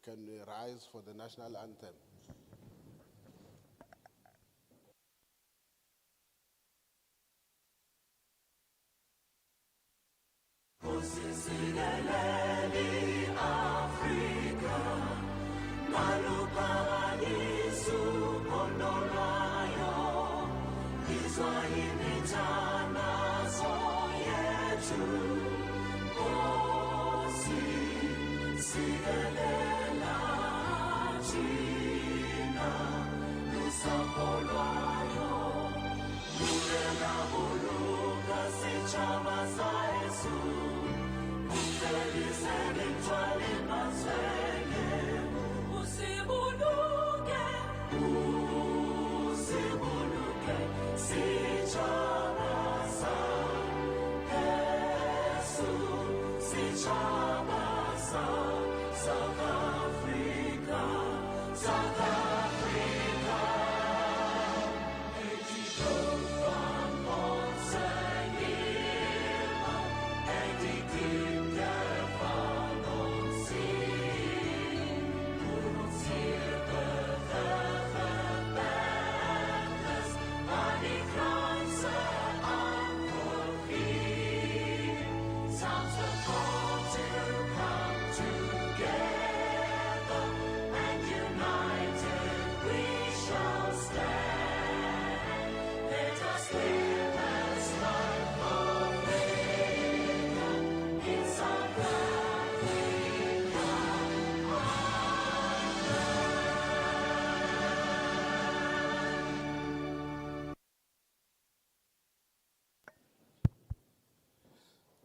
can we rise for the national anthem?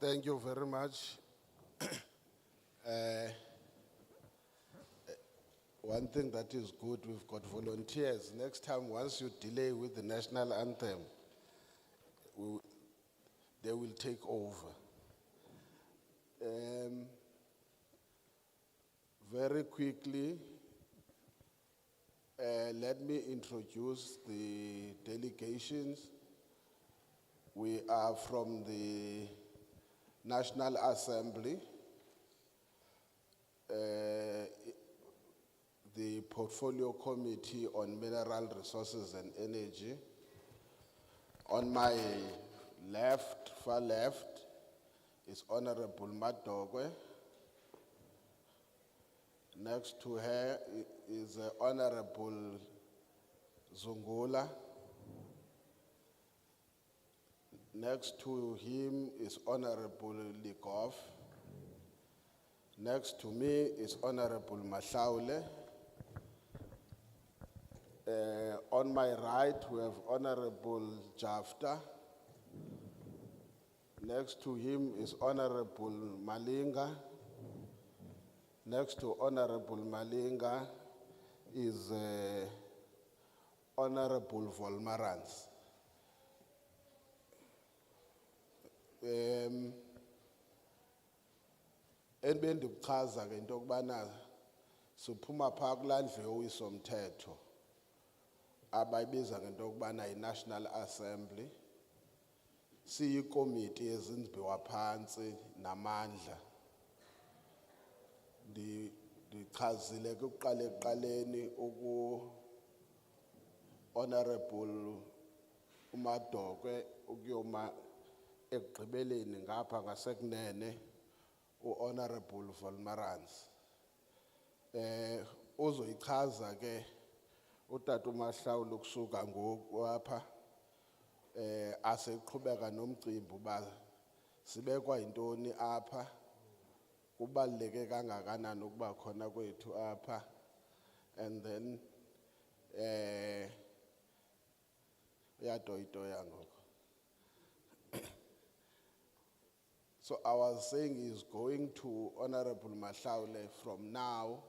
Thank you very much. One thing that is good, we've got volunteers. Next time, once you delay with the national anthem, they will take over. Very quickly, let me introduce the delegations. We are from the National Assembly, the Portfolio Committee on Mineral Resources and Energy. On my left, far left, is Honorable Madogwe. Next to her is Honorable Zungula. Next to him is Honorable Ligov. Next to me is Honorable Mahlaule. On my right, we have Honorable Jafta. Next to him is Honorable Malinga. Next to Honorable Malinga is Honorable Volmarans. Endibuchaza ke into kubana siphuma phaa kulandle owisomthetho abayibiza ngento kubana yi-National Assembly, siyikomiti ezinzibiwa phantsi namandla. Ndichazile ke ukuqala ekuqaleni Honorable uMadokwe ukuyoma ekugqibeleni ngapha ngasekunene Honorable Volmarans. Uzoyichaza ke utata uMahlaule ukusuka ngoku apha aseqhubeka nomcimbi uba sibekwa yintoni apha, kubaluleke kangakanani ukuba khona kwethu apha, and then uyadoyitoya ngoku. So I was saying he's going to Honorable Mahlaule from now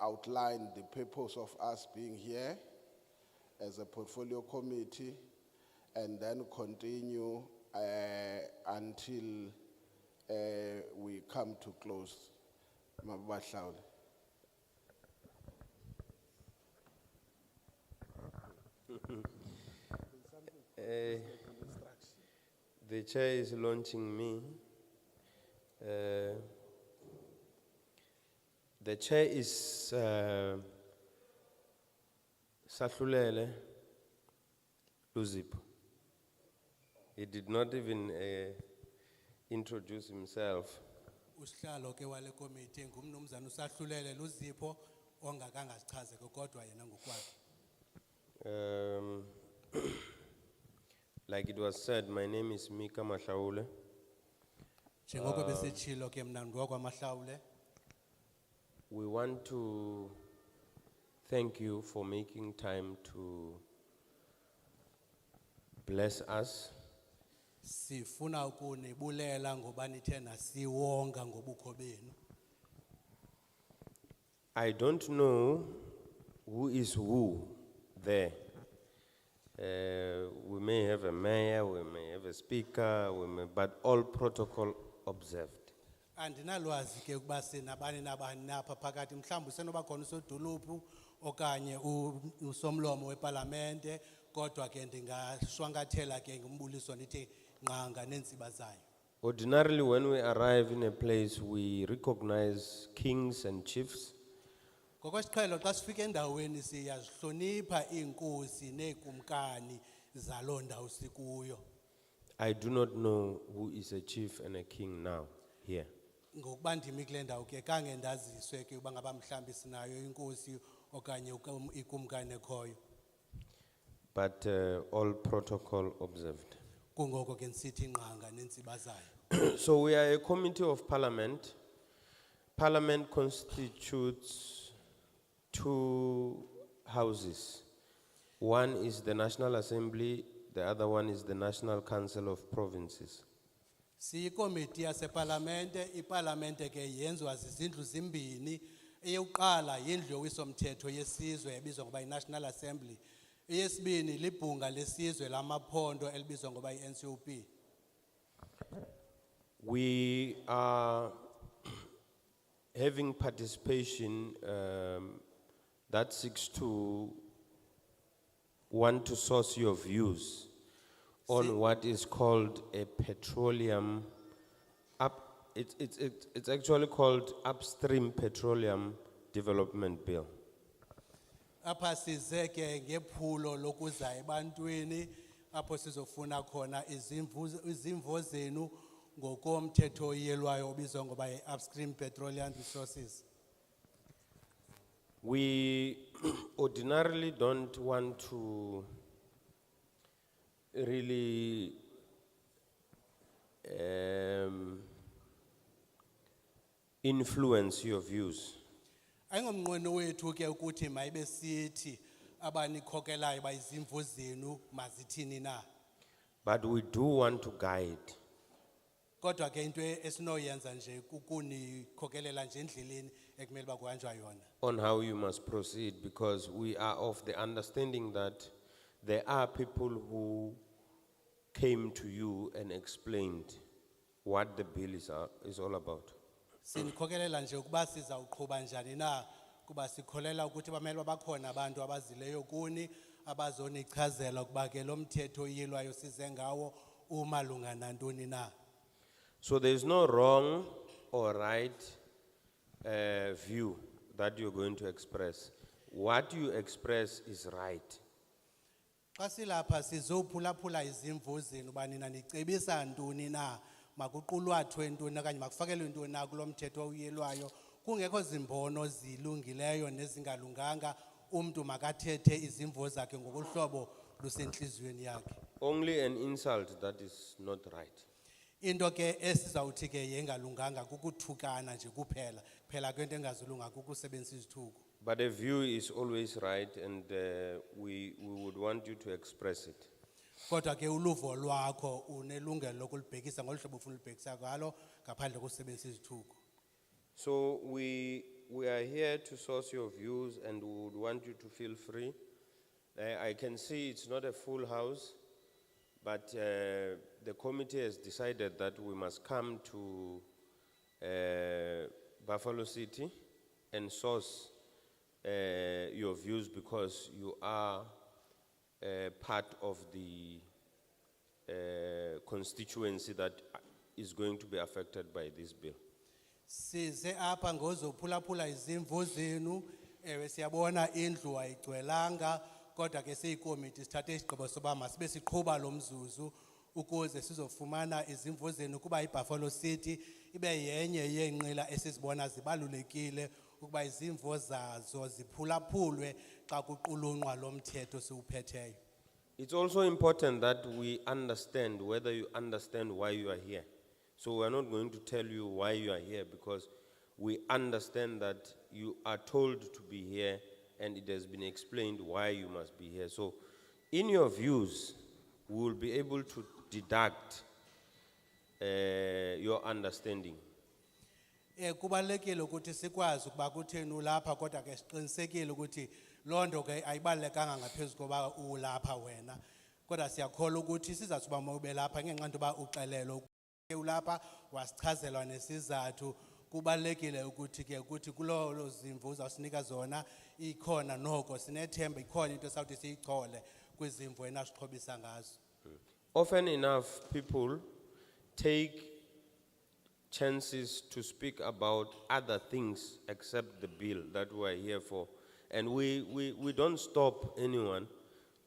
outline the purpose of us being here as a portfolio committee, and then continue until we come to close. Mahlaule. The chair is launching me. The chair is Sahlulele Luzipo. He did not even introduce himself. Usihlalo ke wale committee ngumnumzana uSahlulele Luzipo ongakanga sichaze kodwa yena ngokwakhe. Like it was said, my name is Mika Mahlaule. Njengoko besitshilo ke mina ngokwamahlawule. We want to thank you for making time to bless us. Sifuna ukunibulela ngoba nithe nasiwonga ngobukho benu. I don't know who is who there. We may have a mayor, we may have a speaker, but all protocol observed. Andinalwazi ke ukuba sinabani nabani napha phakathi mhlawumbe senoba khona usodolophu okanye usomlomo weparlamente kodwa ke ndingashwankathela ke ngumbuliso nithi nqanga nentsiba zayo. Ordinarily, when we arrive in a place, we recognize kings and chiefs. Ngokwesiqhelo xa sifika endaweni siyazihlonipha iinkosi neekumkani zaloo ndawo sikuyo. I do not know who is a chief and a king now here. Ngokuba ndimi kule ndawo ke kange ndaziswe ke uba ngaba mhlambi sinayo inkosi okanye ikumkani ekhoyo. But all protocol observed. Kungoko ke nsithi nqanga nentsiba zayo. So we are a committee of parliament. Parliament constitutes two houses. One is the National Assembly, the other one is the National Council of Provinces. Siyikomiti yaseparlamente, iparlamente ke yenziwa zizindlu zimbini. Eyokuqala yindlu yowisomthetho yesizwe ebizwa ngoba i-National Assembly. Eyesibini libhunga lesizwe lamaphondo elibizwa ngoba i-NCOP. We are having participation that seeks to want to source your views on what is called a petroleum, it's actually called Upstream Petroleum Development Bill. Apha size ke ngephulo lokuza ebantwini apho sizofuna khona izimvo zenu ngokomthetho oyelwayo obizwa ngoba i-Upstream Petroleum Resources. We ordinarily don't want to really influence your views. Ayingomnqweno wethu ke ukuthi mayibe sithi abanikhokelayo bayizimvo zenu mazithini na. But we do want to guide. Kodwa ke into esinoyenza nje kukunikhokelela nje endleleni ekumele uba kuhanjwa yona. On how you must proceed, because we are of the understanding that there are people who came to you and explained what the bill is all about. Sinikhokelela nje ukuba sizawuqhuba njani na kuba sikholela ukuthi bamele bakhona abantu abazileyo kuni abazonichazela ukuba ke lo mthetho oyilwayo size ngawo umalunga nantoni na. So there is no wrong or right view that you're going to express. What you express is right. Xa silapha sizophulaphula izimvo zenu uba nina nicebisa ntoni na makuqulwathwe ntoni okanye makufakelwe ntoni na kulo mthetho oyelwayo kungekho zimbono zilungileyo nezingalunganga umntu makathethe izimvo zakhe ngokuhlobo lusentliziyweni yakhe. Only an insult that is not right. Into ke esizawuthi ke yengalunganga kukuthukana nje kuphela phela kwento engazulunga kukusebenzisa izithuko. But a view is always right, and we would want you to express it. Kodwa ke uluvo lwakho unelungelo lokulibhekisa ngolu hlobo ufuna ulibhekisa ngalo ngaphandle kokusebenzisa izithuko. So we are here to source your views, and we would want you to feel free. I can see it's not a full house, but the committee has decided that we must come to Buffalo City and source your views, because you are part of the constituency that is going to be affected by this bill. Size apha ngozophulaphula izimvu zenu, ewe siyabona indlu ayigcwelanga, kodwa ke siyikomiti sithathe isigqibo soba masibe siqhuba lo mzuzu ukuze sizofumana izimvu zenu kuba iBuffalo City ibe yenye yeenqila esizibona zibalulekile ukuba izimvu zazo ziphulaphulwe xa kuqulunqwa lo mthetho siwuphetheyo. It's also important that we understand whether you understand why you are here. So we are not going to tell you why you are here because we understand that you are told to be here and it has been explained why you must be here. So in your views, we will be able to deduct your understanding. Kubalulekile ukuthi sikwazi ukuba kutheni ulapha kodwa ke siqinisekile ukuthi londo ke ayibalekanga ngaphezulu koba ulapha wena. Kodwa siyakholwa ukuthi sizathu ba mawube lapha ngenxa ntoba uxelelo ulapha wasichazelwa nesizathu. Kubalulekile ukuthi ke ukuthi kulo zimvu uzawusinika zona ikhona noko sinethemba ikhona into esawuthi siyichole kwizimvu wena sixhobisa ngazo. Often enough, people take chances to speak about other things except the bill that we are here for. And we don't stop anyone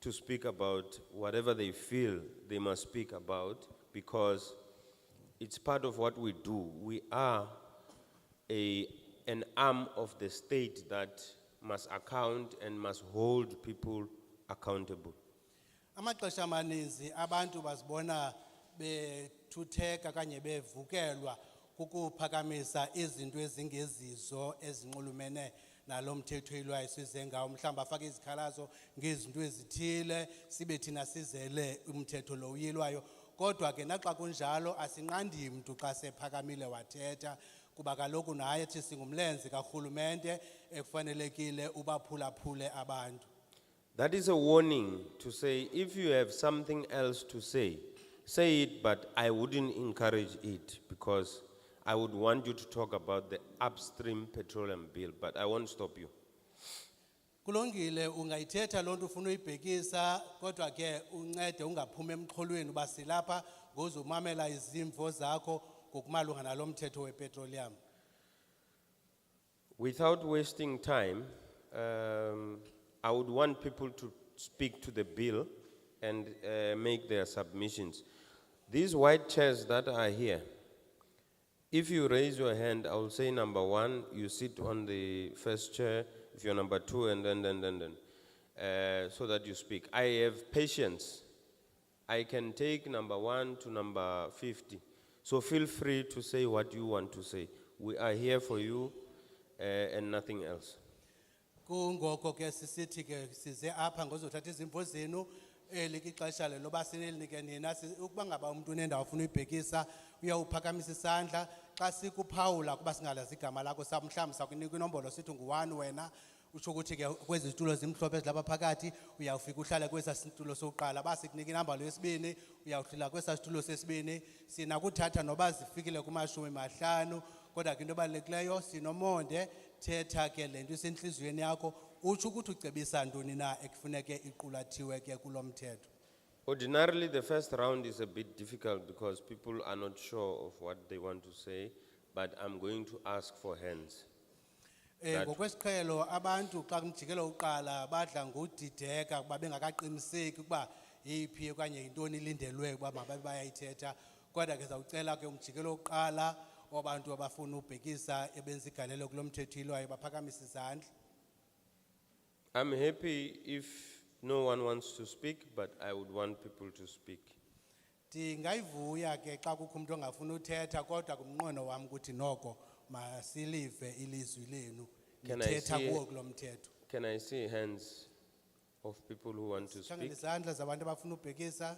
to speak about whatever they feel they must speak about because it's part of what we do. We are an arm of the state that must account and must hold people accountable. Amaxesha amaninzi abantu bazibona bethutheka kanye bevukelwa kukuphakamisa izinto ezingezizo ezinxulumene nalo mthetho oyilwayo size ngawo mhlawumbe afake izikhalazo ngezinto ezithile sibe thina sizele umthetho lo uyilwayo. Kodwa ke naxa kunjalo asinqandi mntu xa sephakamile wathetha kuba kaloku naye thi singumlenze karhulumente ekufanelekile ubaphulaphule abantu. That is a warning to say if you have something else to say it, but I wouldn't encourage it because I would want you to talk about the Upstream Petroleum bill, but I won't stop you. Kulungile ungayithetha lonto ufuna uyibhekisa kodwa ke uncede ungaphumi emxholweni uba silapha ngozumamela izimvo zakho ngokumalunga nalo mthetho wepetroleum. Without wasting time, I would want people to speak to the bill and make their submissions. These white chairs that are here, if you raise your hand, I will say number 1, you sit on the first chair. If you're number 2, and then, so that you speak. I have patience. I can take number 1 to number 50. So feel free to say what you want to say. We are here for you and nothing else. Kungoko ke sisithi ke size apha ngozothatha izimvo zenu likixesha loba sinelinike nina ukuba ngaba umuntu unendawo afuna uyibhekisa uyawuphakamisa isandla xa sikuphawula kuba singalazi igama lakho mhlawumbe sakunika inombolo sithi ngu1 wena usho ukuthi ke kwezi zitulo zimhlophe ezilapha phakathi uyawufika uhlala kwesa situlo sokuqala basikunika inamba lesibini uyawuhlala kwesa situlo sesibini sina kuthatha noba zifikile kuma-50 kodwa ke into ebalulekileyo sinomonde thetha ke lento isenhliziyweni yakho utsho ukuthi ucebisa ntoni na ekufuneke iqulathiwe ke kulo mthetho. Ordinarily, the first round is a bit difficult because people are not sure of what they want to say, but I'm going to ask for hands. Ngokwesiqhelo abantu xa kumjikelo uqala badla ngudideka kuba bengakaqiniseki ukuba yiphi okanye yintoni ilindelwe ukuba mababe bayayithetha kodwa ke zawucela ke umjikelo uqala wabantu abafuna ubhekisa ebenza igalelo kulo mthetho ilwayo baphakamisa izandla. I'm happy if no one wants to speak, but I would want people to speak. Ndingayivuya ke xa kukho umuntu ongafuna uthetha kodwa kumnqweno wami ukuthi noko masilive ilizwi lenu nithetha kuwo kulo mthetho. Can I see hands of people who want to speak? Izandla zabantu abafuna ubhekisa.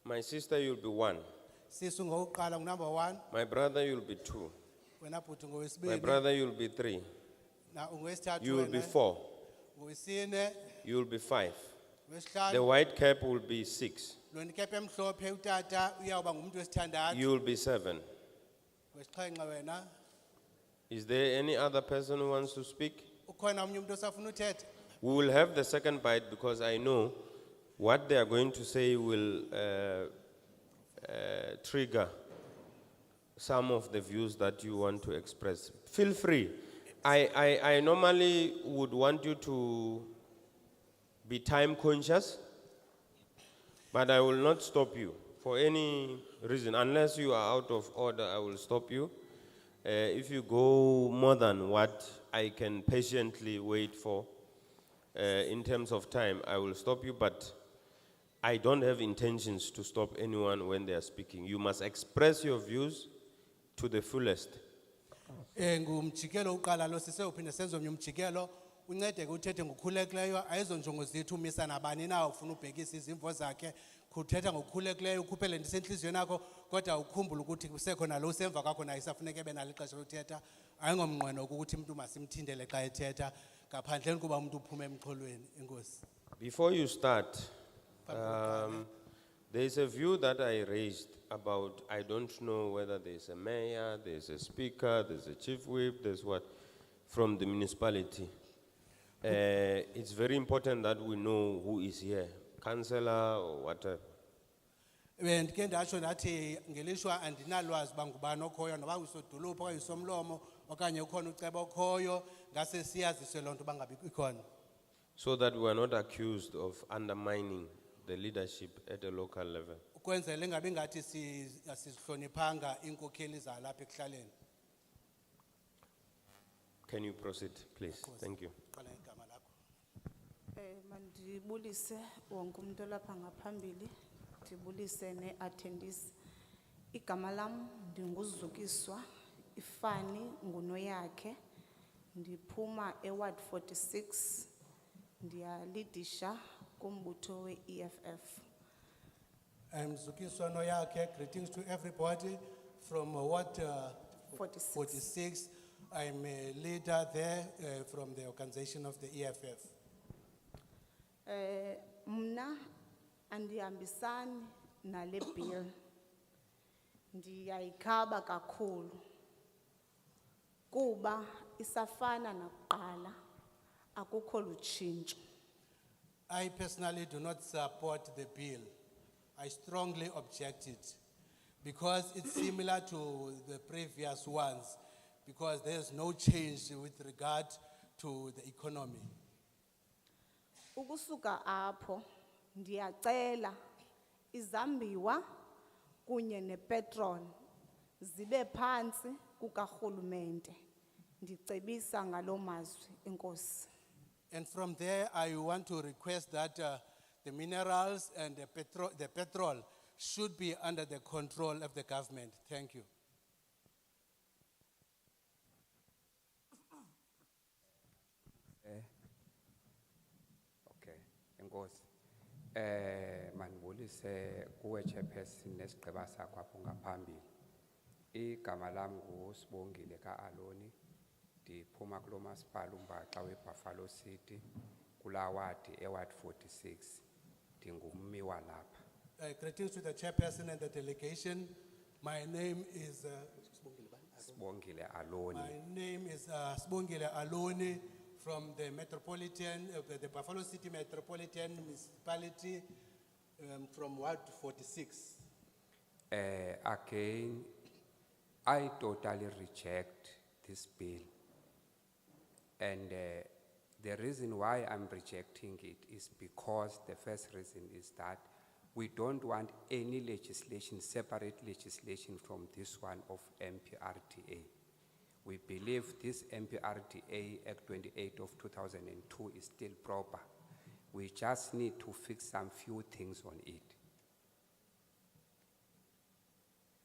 My sister, you'll be 1. Sisu ngokuqala number 1. My brother, you'll be 2. Wena bhuti My ngowesibili. brother, you'll be 3. Na ungowesithathu You will be wena. 4. Ngowesine. You will be 5. The Wesihlanu. white cap will be 6. Lo ndikepe emhlophe utata uyawuba ngumuntu wesithandathu. You will be 7. Wesixhenxe wena. Is there any other person who wants to speak? Ukhona omnye umuntu osafuna uthetha. We will have the second bite because I know what they are going to say will trigger some of the views that you want to express. Feel free. I normally would want you to be time conscious, but I will not stop you for any reason. Unless you are out of order, I will stop you. If you go more than what I can patiently wait for in terms of time, I will stop you, but I don't have intentions to stop anyone when they are speaking. You must express your views to the fullest. Ngumjikelo uqala lo sise uphinde senze omnye umjikelo uncede ke uthethe ngokukhululekileyo ayizonjongo zethu umisa nabani na ufuna ubhekisa izimvo zakhe kuthetha ngokukhululekileyo ukhuphele ndisenhliziyweni yakho kodwa ukhumbule ukuthi kusekho nalo usemva kwakho naye isafuneka ebe nalo ixesha lothetha ayingomnqweno ukuthi umuntu masimthindele xa ethetha ngaphandleni kuba umuntu uphume emxholweni. Enkosi. Before you start, there is a view that I raised about, I don't know whether there's a mayor, there's a speaker, there's a chief whip, there's what, from the municipality. It's very important that we know who is here, councillor or whatever. Ndike ndatsho ndathi ngelishwa andinalwazi uba ngubani okhoyo noba usodolophu okanye usomlomo okanye ukhona uceba okhoyo ngase siyaziswe loo nto uba ngabe ikhona. So that we are not accused of undermining the leadership at a local level. Ukwenzele ngabe ngathi asihloniphanga inkokheli zalapha ekuhlaleni. Can you proceed, please? Thank you. Qala igama lakho. Mandibulise wonke umuntu lapha ngaphambili, ndibulise ne-attendees. Igama lam ndinguzukiswa, ifani ngunoyakhe, ndiphuma eWard 46, ndiyalidisha kumbutho we-EFF. I'm Zukiswa Noyake. Greetings to everybody from Ward 46. I'm a leader there from the organization of the EFF. Mna andihambisani nale bill. Ndiyayikhaba kakhulu. Kuba isafana nakuqala akukho lutshintsho. I personally do not support the bill. I strongly object it because it's similar to the previous ones because there's no change with regard to the economy. Ukusuka apho ndiyacela izambiwa kunye nepetrol zibe phansi kukarhulumente. Ndicebisa ngalo mazwi. Enkosi. And from there, I want to request that the minerals and the petrol should be under the control of the government. Thank you. Okay, enkosi. Manibulise kuwe chairperson nesigqeba sakho apho ngaphambili. Igama lam nguSibongile kaAloni. Ndiphuma kulo masipala uMbaxa weBuffalo City kula ward eWard 46. Ndingummi walapha. Greetings to the chairperson and the delegation. My name is Sibongile Aloni. My name is Sibongile Aloni from the metropolitan, the Buffalo City Metropolitan Municipality, from Ward 46. Again, I totally reject this bill. And the reason why I'm rejecting it is because the first reason is that we don't want any legislation, separate legislation from this one of MPRTA. We believe this MPRTA Act 28 of 2002 is still proper. We just need to fix some few things on it.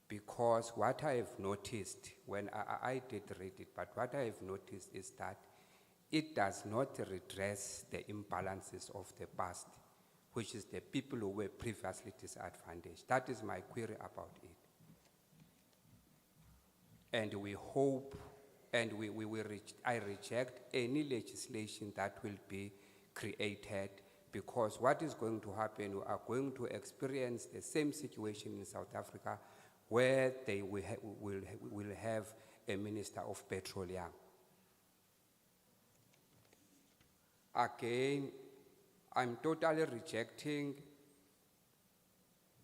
Because what I have noticed when I did read it, but what I have noticed is that it does not redress the imbalances of the past, which is the people who were previously disadvantaged. That is my query about it. And we hope, and I reject any legislation that will be created, because what is going to happen, we are going to experience the same situation in South Africa where they will have a Minister of Petroleum. Again, I'm totally rejecting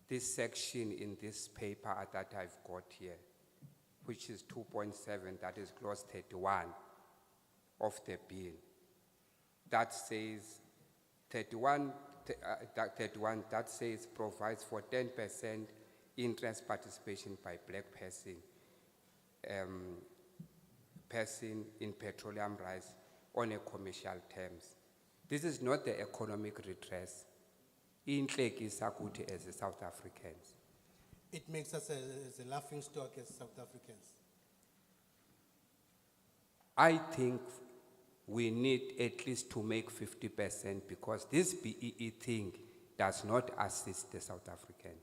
this section in this paper that I've got here. which is 2.7, that is clause 31 of the bill. That says 31, that says provides for 10% interest participation by black person in petroleum rights on a commercial terms. This is not the economic redress. Inhlekisa kuthi as a South Africans. It makes us as a laughing stock as South Africans. I think we need at least to make 50% because this BEE thing does not assist the South Africans.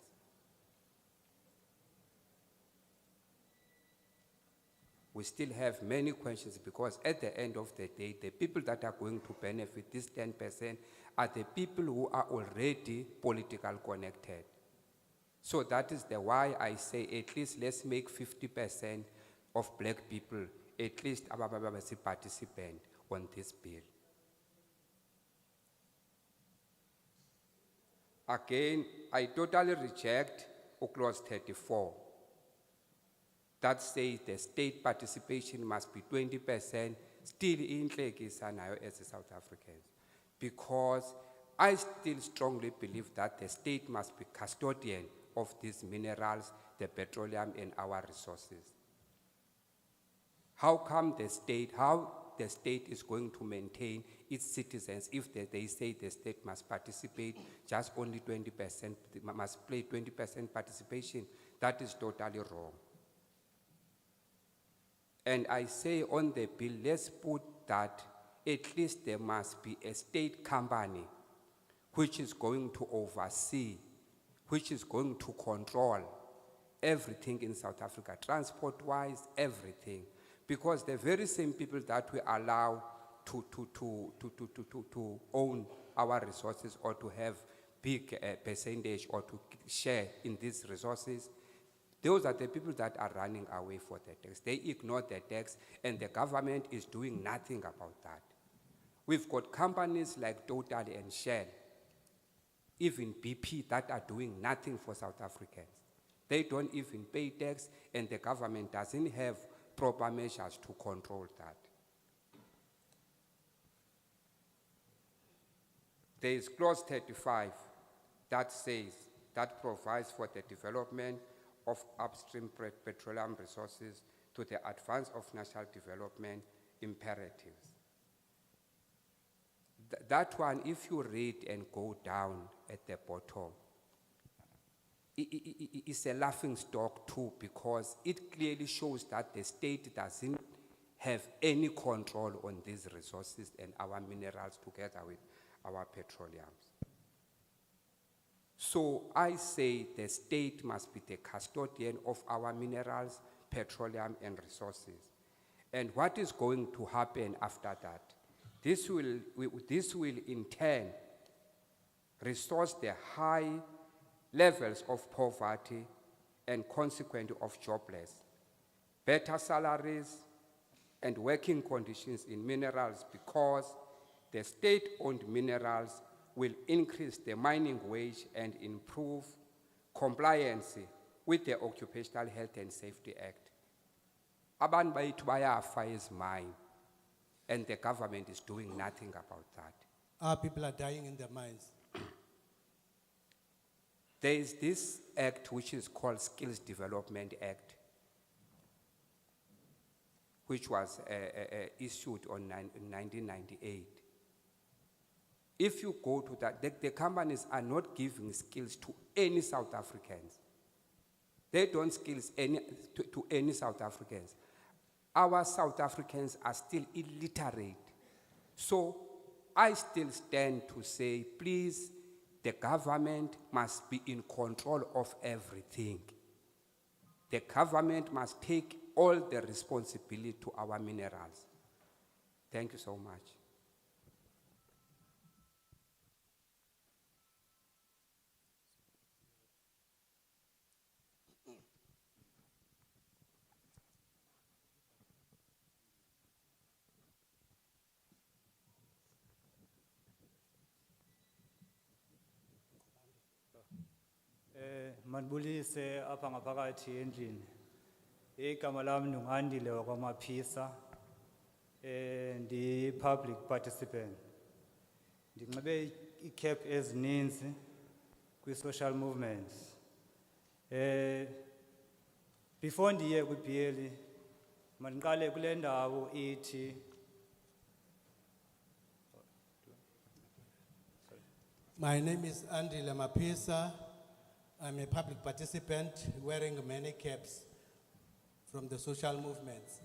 We still have many questions because at the end of the day, the people that are going to benefit this 10% are the people who are already politically connected. So that is the why I say at least let's make 50% of black people, at least a participant on this bill. Again, I totally reject clause 34. That says the state participation must be 20%, still in Nhlekisa as a South Africans. Because I still strongly believe that the state must be custodian of these minerals, the petroleum and our resources. How come the state is going to maintain its citizens if they say the state must participate just only 20%, must play 20% participation? That is totally wrong. And I say on the bill, let's put that at least there must be a state company which is going to oversee, which is going to control everything in South Africa, transport-wise, everything. Because the very same people that we allow to own our resources or to have big percentage or to share in these resources, those are the people that are running away for the tax. They ignore the tax and the government is doing nothing about that. We've got companies like Total and Shell, even BP, that are doing nothing for South Africans. They don't even pay tax and the government doesn't have proper measures to control that. There is clause 35 that says, that provides for the development of upstream petroleum resources to the advance of national development imperatives. That one, if you read and go down at the bottom, it's a laughing stock too, because it clearly shows that the state doesn't have any control on these resources and our minerals together with our petroleums. So I say the state must be the custodian of our minerals, petroleum and resources. And what is going to happen after that? This will in turn resource the high levels of poverty and consequently of jobless, better salaries and working conditions in minerals, because the state-owned minerals will increase the mining wage and improve compliance with the Occupational Health and Safety Act. Abantu bayithu bayafa is mine, and the government is doing nothing about that. Our people are dying in their mines. There is this act which is called Skills Development Act, which was issued in 1998. If you go to that, the companies are not giving skills to any South Africans. They don't skills to any South Africans. Our South Africans are still illiterate. So I still stand to say, please, the government must be in control of everything. The government must take all the responsibility to our minerals. Thank you so much. Manbulise apha ngaphakathi endlini. Igama lami ndingandile wakwamaphisa. Ndi public participant. Ndinxibe i-cap ezininzi kwi-social movements. Before ndiye kwi-BL, mandiqale kule ndawo ithi My name is Andile Mapisa. I'm a public participant wearing many caps from the social movements.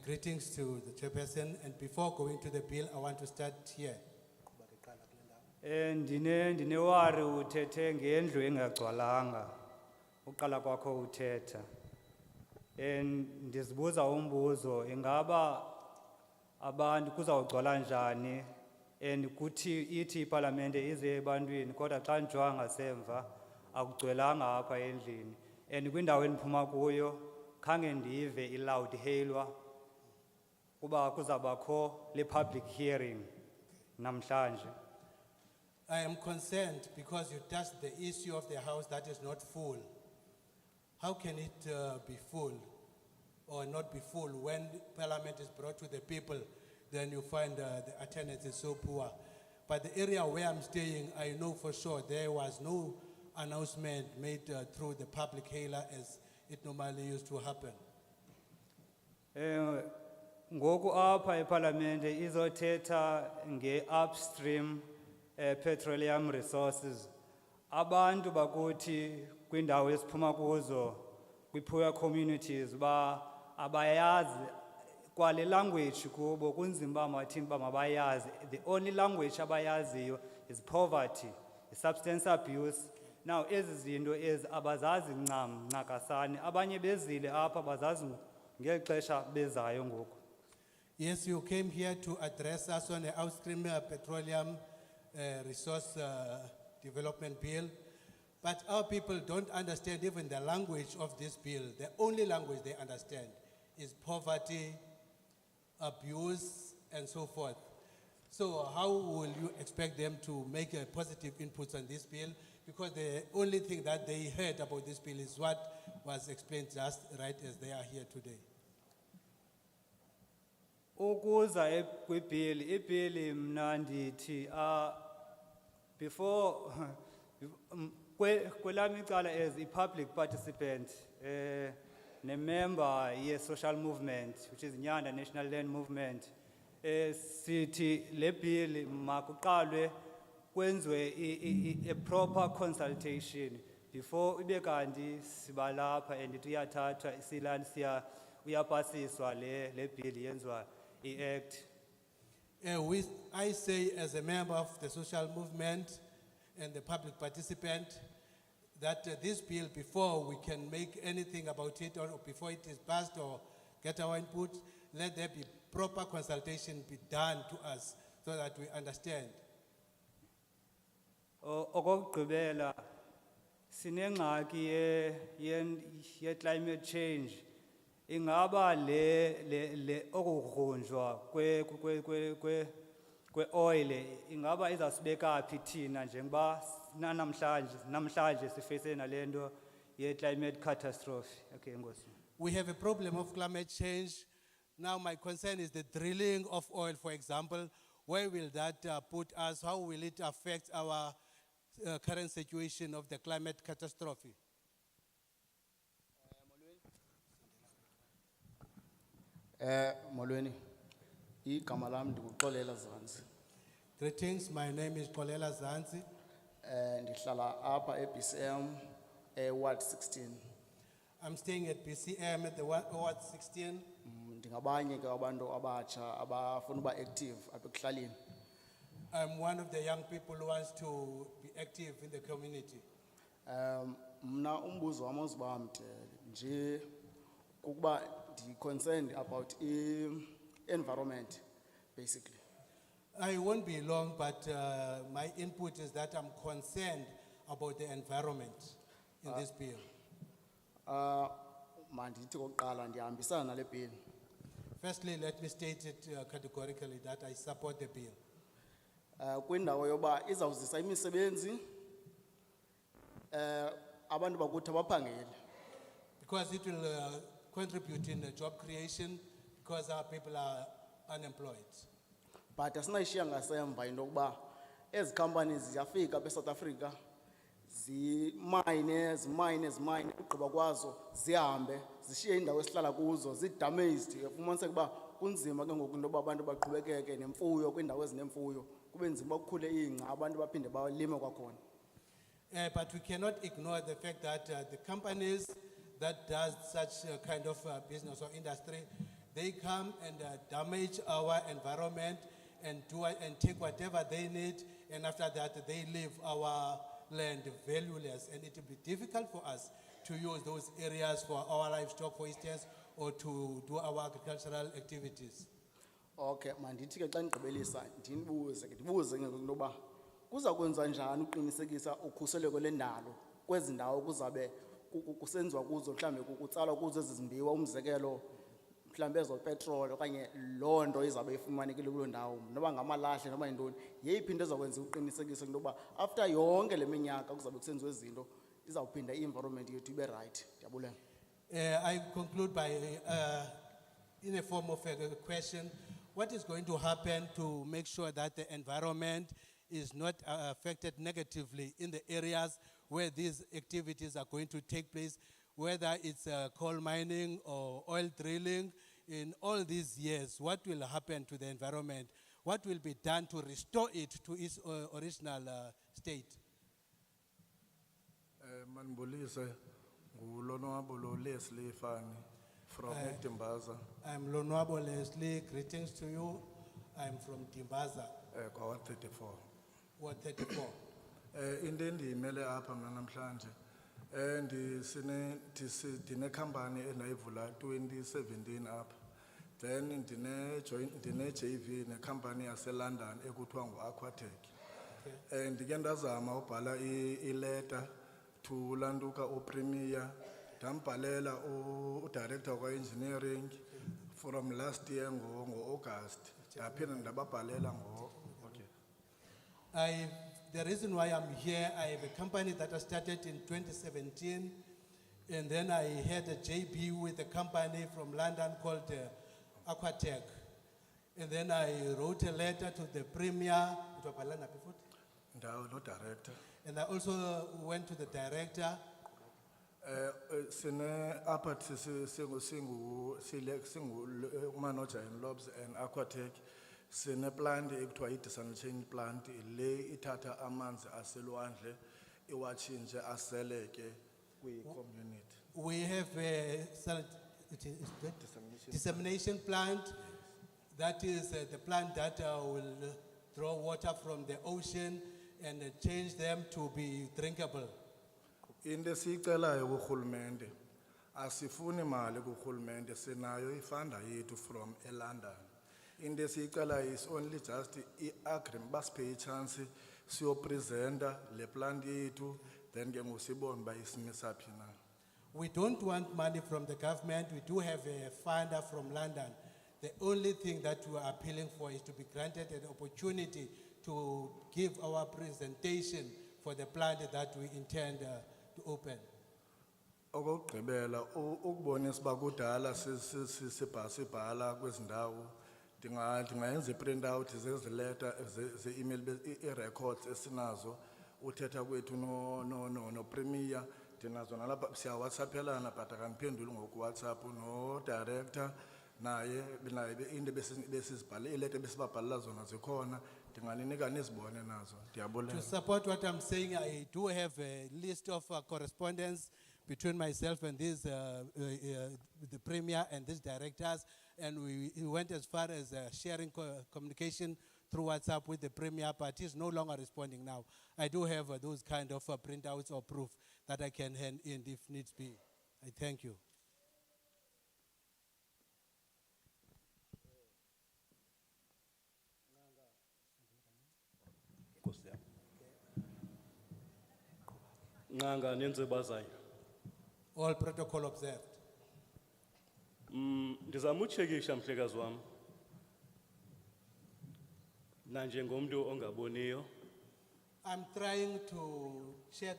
Greetings to the chairperson, and before going to the bill, I want to start here. ndinewari uthethe ngendlu engagcwalanga uqala kwakho uthetha ndizibuza umbuzo ingaba abantu kuzawugcwala njani kuthi ithi ipalamente ize ebantwini kodwa xa ndijonga ngasemva akugcwelanga apha endlini kwindawo endiphuma kuyo khange ndive i-loud hailwa kuba kuzabakho le public hearing namhlanje. I am concerned because you touched the issue of the house that is not full. How can it be full or not be full when parliament is brought to the people, then you find the attendance is so poor? But the area where I'm staying, I know for sure there was no announcement made through the public hailer as it normally used to happen. Ngoku apha eParliamente izothetha nge-upstream petroleum resources. Abantu bakuthi kwindawo esiphuma kuzo kwi-poor communities abayazi kwale language kubo kunzima uba mathini uba mabayazi. The only language abayaziyo is poverty, is substance abuse. Now ezi zinto abazazi ncam ncakasane abanye bezile apha bazazi ngeli xesha bezayo ngoku. Yes, you came here to address us on the Upstream Petroleum Resource Development Bill, but our people don't understand even the language of this bill. The only language they understand is poverty, abuse, and so forth. So how will you expect them to make a positive input on this bill? Because the only thing that they heard about this bill is what was explained just right as they are here today. Ukuza kwibhili mna ndithi before kwelami icala as a public participant ne-member ye-social movement which is Nyanda National Land Movement sithi le bill makuqalwe kwenziwe a proper consultation before ibe kanti sibalapha and uyathathwa isilani uyapasiswa le bill yenziwa i-act. I say as a member of the social movement and the public participant that this bill, before we can make anything about it or before it is passed or get our input, let there be proper consultation be done to us so that we understand. Okokugqibela sinengxaki ye climate change. Ingaba le okugrunjwa kwe oil ingaba izasibeka phi thina njengoba namhlanje sifese nalento ye climate catastrophe. Okay, ngosi. We have a problem of climate change. Now my concern is the drilling of oil, for example. Where will that put us? How will it affect our current situation of the climate catastrophe? Molweni, igama lami ndinguXolela Zanzi. Greetings, my name is Kolela Zanzi. Ndihlala apha eBCM Ward 16. I'm staying at BCM at the Ward 16. Ndingabanye ke abantu abatsha abafuna uba active apha ekuhlaleni. I'm one of the young people who wants to be active in the community. Mna umbuzo wami uzibamde nje kukuba concerned about environment basically. I won't be long, but my input is that I'm concerned about the environment in this bill. Mandithi kokuqala ndihambisana nale bill. Firstly, let me state it categorically that I support the bill. Kwindawo yoba izawuzisa imisebenzi abantu bakuthi abaphangeli. Because it will contribute in job creation because our people are unemployed. But asinayishiya ngasemva into yokuba ezi companies ziyafika apha eSouth Africa zimine ugqiba kwazo zihambe zishiye indawo esihlala kuzo zidamaged ufumaniseke uba kunzima ke ngoku into yoba abantu baqhubekeke nemfuyo kwiindawo ezinemfuyo kube nzima ukukhule ingca abantu baphinde balime kwakhona. But we cannot ignore the fact that the companies that does such kind of business or industry, they come and damage our environment and take whatever they need, and after that they leave our land valueless, and it will be difficult for us to use those areas for our livestock, for instance, or to do our agricultural activities. Okay, mandithi ke xa ndigqibelisa ndibuze ke ngoku into yoba kuza kwenza njani uqinisekisa ukhuseleko lendalo kwezi ndawo kuzabe kusenziwa kuzo mhlambe kutsalwa kuzo ezi zimbiwa umzekelo mhlambe ezo petrol okanye loo nto izabe ifumanekile kuloo ndawo noba ngamalahle noba yintoni yeyiphi into ezakwenza uqinisekise into yoba after yonke le minyaka kuzabe kusenziwa izinto izawuphinda i-environment yethu ibe right. Ndiyabulela. I conclude by, in a form of a question, what is going to happen to make sure that the environment is not affected negatively in the areas where these activities are going to take place, whether it's coal mining or oil drilling? In all these years, what will happen to the environment? What will be done to restore it to its original state? Manbulise ngulonwabo Leslie Fani from Timbaza. I'm Lonwabo Leslie, greetings to you. I'm from Timbaza, Kwa 34. Ward 34. Into endiyimele apha mna namhlanje ndine company endayivula 2017 apha, then ndine JV necompany yaseLondon ekuthiwa nguAquatech. Ndike ndazama ubhala ileta to Landuka uPremier, ndambhalela udirector kwa-engineering from last year ngo-August, ndaphinda ndababhalela okay. The reason why I'm here, I have a company that I started in 2017, and then I had a JB with a company from London called Aquatech. And then I wrote a letter to the Premier, No director. and I also went to the director. Sine apha singu manager in Lobs and Aquatech. Sine plant ekuthiwa i-desalination plant le ithatha amanzi aselwandle iwachinje aseleke kwi-community. We have a dissemination plant. That is the plant that will draw water from the ocean and change them to be drinkable. Into esiyicelayo kurhulumente asifuni mali kurhulumente, sinayo ifanda yethu from eLondon. Into esiyicelayo is only just i-agreement, basiphe ichance siyopresenta le plant yethu, then ke ngusibone uba isimisa phi na. We don't want money from the government. We do have a funder from London. The only thing that we are appealing for is to be granted an opportunity to give our presentation for the plant that we intend to open. Okugqibela ukubonisa uba kudala sibhala kwezi ndawo, ndingayenza i-print out zezileta ze-email i-records esinazo uthetha kwethu no Premier, ndinazo nalapha siyawhatsaphelana but akandiphenduli ngokuWhatsApp, no director naye into besizibhale ileta besibabhalela zona zikhona, ndinganinika nizibone nazo. Ndiyabulela. To support what I'm saying, I do have a list of correspondence between myself and this, the Premier and these directors, and we went as far as sharing communication through WhatsApp with the Premier, but he's no longer responding now. I do have those kind of printouts or proof that I can hand in if needs be. I thank you. Nqanga nenzebazayo. All protocol observed. Ndizama uchekisha mhlekazi wami. Nanjengomntu ongaboniyo. I'm trying to check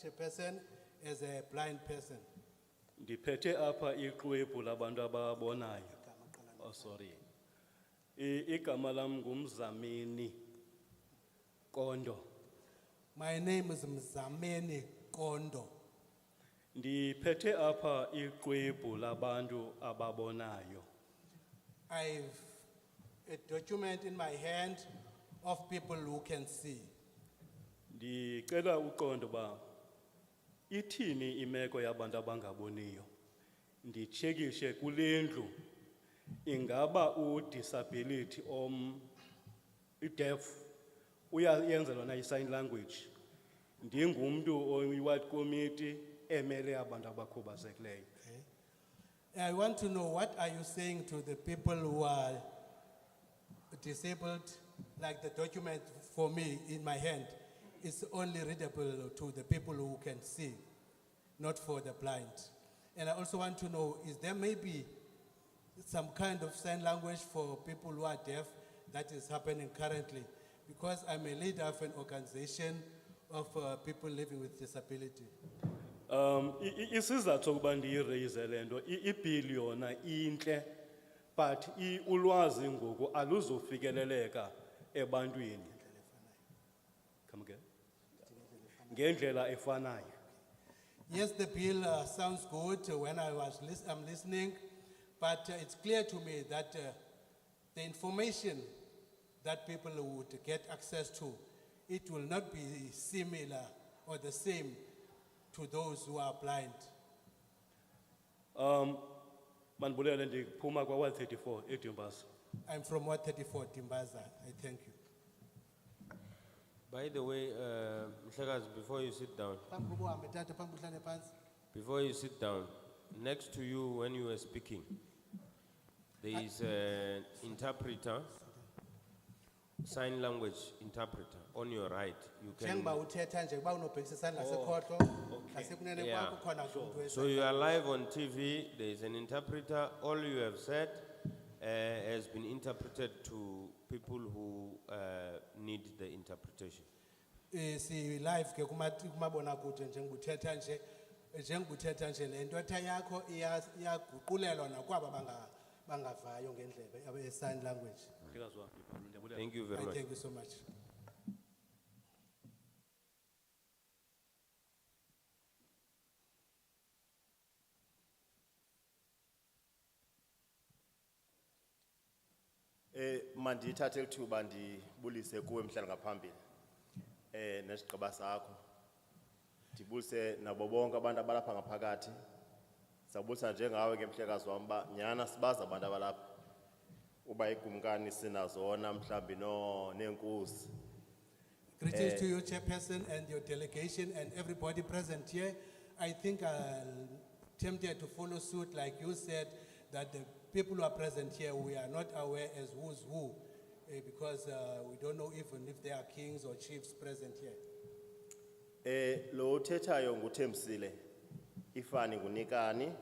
chairperson as a blind person. Ndiphethe apha iqwebu labantu ababonayo. Oh sorry. Igama lam ngumzameni Kondo. My name is Mzameni Kondo. Ndiphethe apha iqwebu labantu ababonayo. I've a document in my hand of people who can see. Ndicela uqondo ba ithini imeko yabantu abangaboniyo. Ndichekishe kulendlu ingaba disability deaf uyayenzelwa na sign language. Ndingumuntu oyiward committee emele abantu abakhubazekileyo. I want to know, what are you saying to the people who are disabled? Like the document for me in my hand is only readable to the people who can see, not for the blind. And I also want to know, is there maybe some kind of sign language for people who are deaf that is happening currently? Because I'm a leader of an organization of people living with disability. Isizathu sokuba ndiyiraise le nto ibill yona intle but ulwazi ngoku aluzofikeleleka ebantwini. Come again. Ngendlela efanayo. Yes, the bill sounds good when I'm listening, but it's clear to me that the information that people would get access to, it will not be similar or the same to those who are blind. Manibulele ndiphuma kwa 134 eDimbaza. I'm from 134 Timbaza. I thank you. By the way, Mhlekazi, before you sit down, next to you when you were speaking, there is an interpreter, sign language interpreter on your right. You can. Yeah. So you are live on TV. There is an interpreter. All you have said has been interpreted to people who need the interpretation. Si live ke kumabonakude njenguthetha nje lento etha yakho iyaguqulelwa nakwaba bangavayo ngendlebe sign language. Thank you very much. Thank you so much. Mandithathe ithuba ndibulise kuwe mhlali ngaphambili nesigqiba sakho. Ndibulise nabo bonke abantu abalapha ngaphakathi. Sabulisa njengawe ke Mhlekazi wami ba nyana sibaza abantu abalapha. Uba ikumkani sinazona mhlambi nenkosi. Greetings to you, Chairperson, and your delegation and everybody present here. I think I'm tempted to follow suit, like you said, that the people who are present here, we are not aware as who's who, because we don't know even if there are kings or chiefs present here. Lo uthethayo nguThembisile. Ifani nguNikani,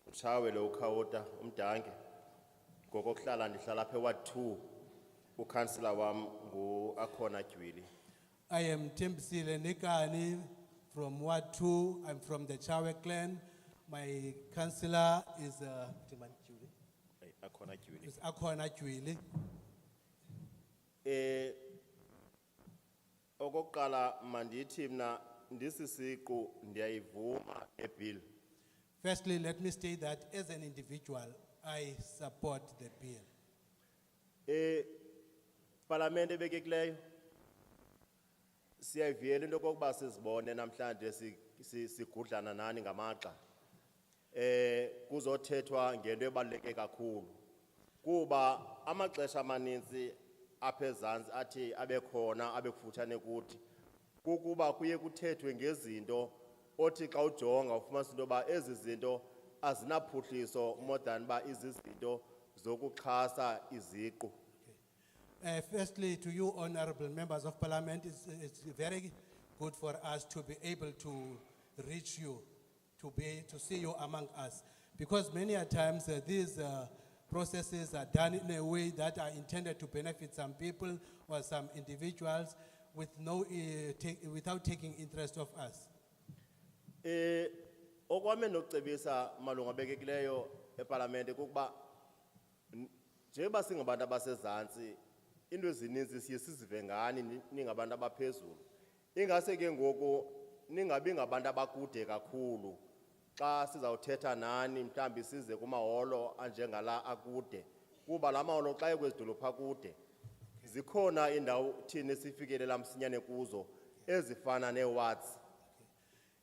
uTshawe lo uKhawuta umdange. Ngokokuhlala ndihlala apha eWard 2. Ukansila wam akhona Jwili. I am Thembisile Nikani from Ward 2. I'm from the Chawe clan. My councillor is Akhona Jwili. Okokuqala mandithi mina ndisisiqu ndiyayivuma ebill. Firstly, let me state that as an individual, I support the bill. Parliament ebekekileyo siyayivuyela into kokuba sizibone namhlanje sigudlana nani ngamaxa. Kuzothethwa ngento ebaluleke kakhulu. Kuba amaxesha amaninzi apha ezantsi athi abekhona abekufutshane kuthi. Kukuba kuye kuthethwe ngezinto othi xa ujonga ufumanisa into yoba ezi zinto azinaphuhliso more than ba izizinto zokuxhasa iziqu. Firstly, to you, honorable members of parliament, it's very good for us to be able to reach you, to see you among us. Because many a times these processes are done in a way that are intended to benefit some people or some individuals with without taking interest of us. okwame nokucebisa malunga bekekileyo eParliament kukuba njengoba singabantu abasezantsi into ezininzi siye sizive ngani ningabantu abaphezulu ingase ke ngoku ningabi ngabantu abakude kakhulu xa sizawuthetha nani mhlambi size kumaholo anjengala akude kuba la maholo xa ekwezidolophu akude zikhona indawo thini sifikelela msinyane kuzo ezifana newards.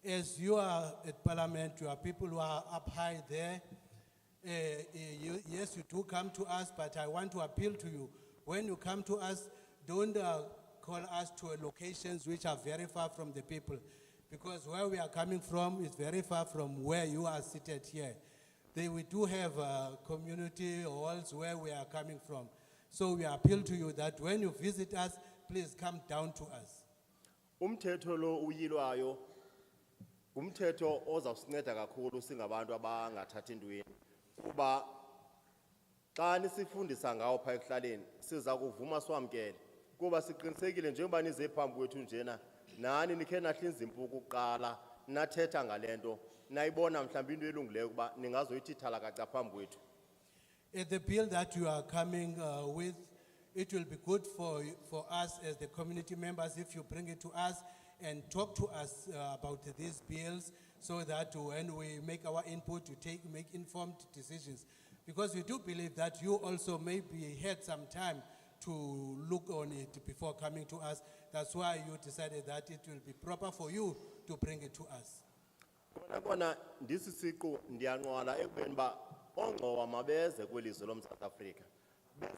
As you are at Parliament, you are people who are up high there. Yes, you do come to us, but I want to appeal to you. When you come to us, don't call us to locations which are very far from the people. Because where we are coming from is very far from where you are seated here. We do have community halls where we are coming from. So we appeal to you that when you visit us, please come down to us. Umthetho lo uyilwayo umthetho ozawusinceda kakhulu singabantu abangathathi ntweni kuba xa nisifundisa ngawo pha ekuhlaleni siza kuvuma swamkele kuba siqinisekile njengoba nize phambi kwethu njena nani nikhe nahlinza impuku kuqala nathetha ngalento nayibona mhlawumbi into elungileyo kuba ningazoyithi thalakaca phambi kwethu. The bill that you are coming with, it will be good for us as the community members if you bring it to us and talk to us about these bills so that when we make our input, you make informed decisions. Because we do believe that you also maybe had some time to look on it before coming to us. That's why you decided that it will be proper for you to bring it to us. Kona ndisi siqu ndiyanqwala ekubeni ba ongqowa mabeze kwelizwe loMzantsi Afrika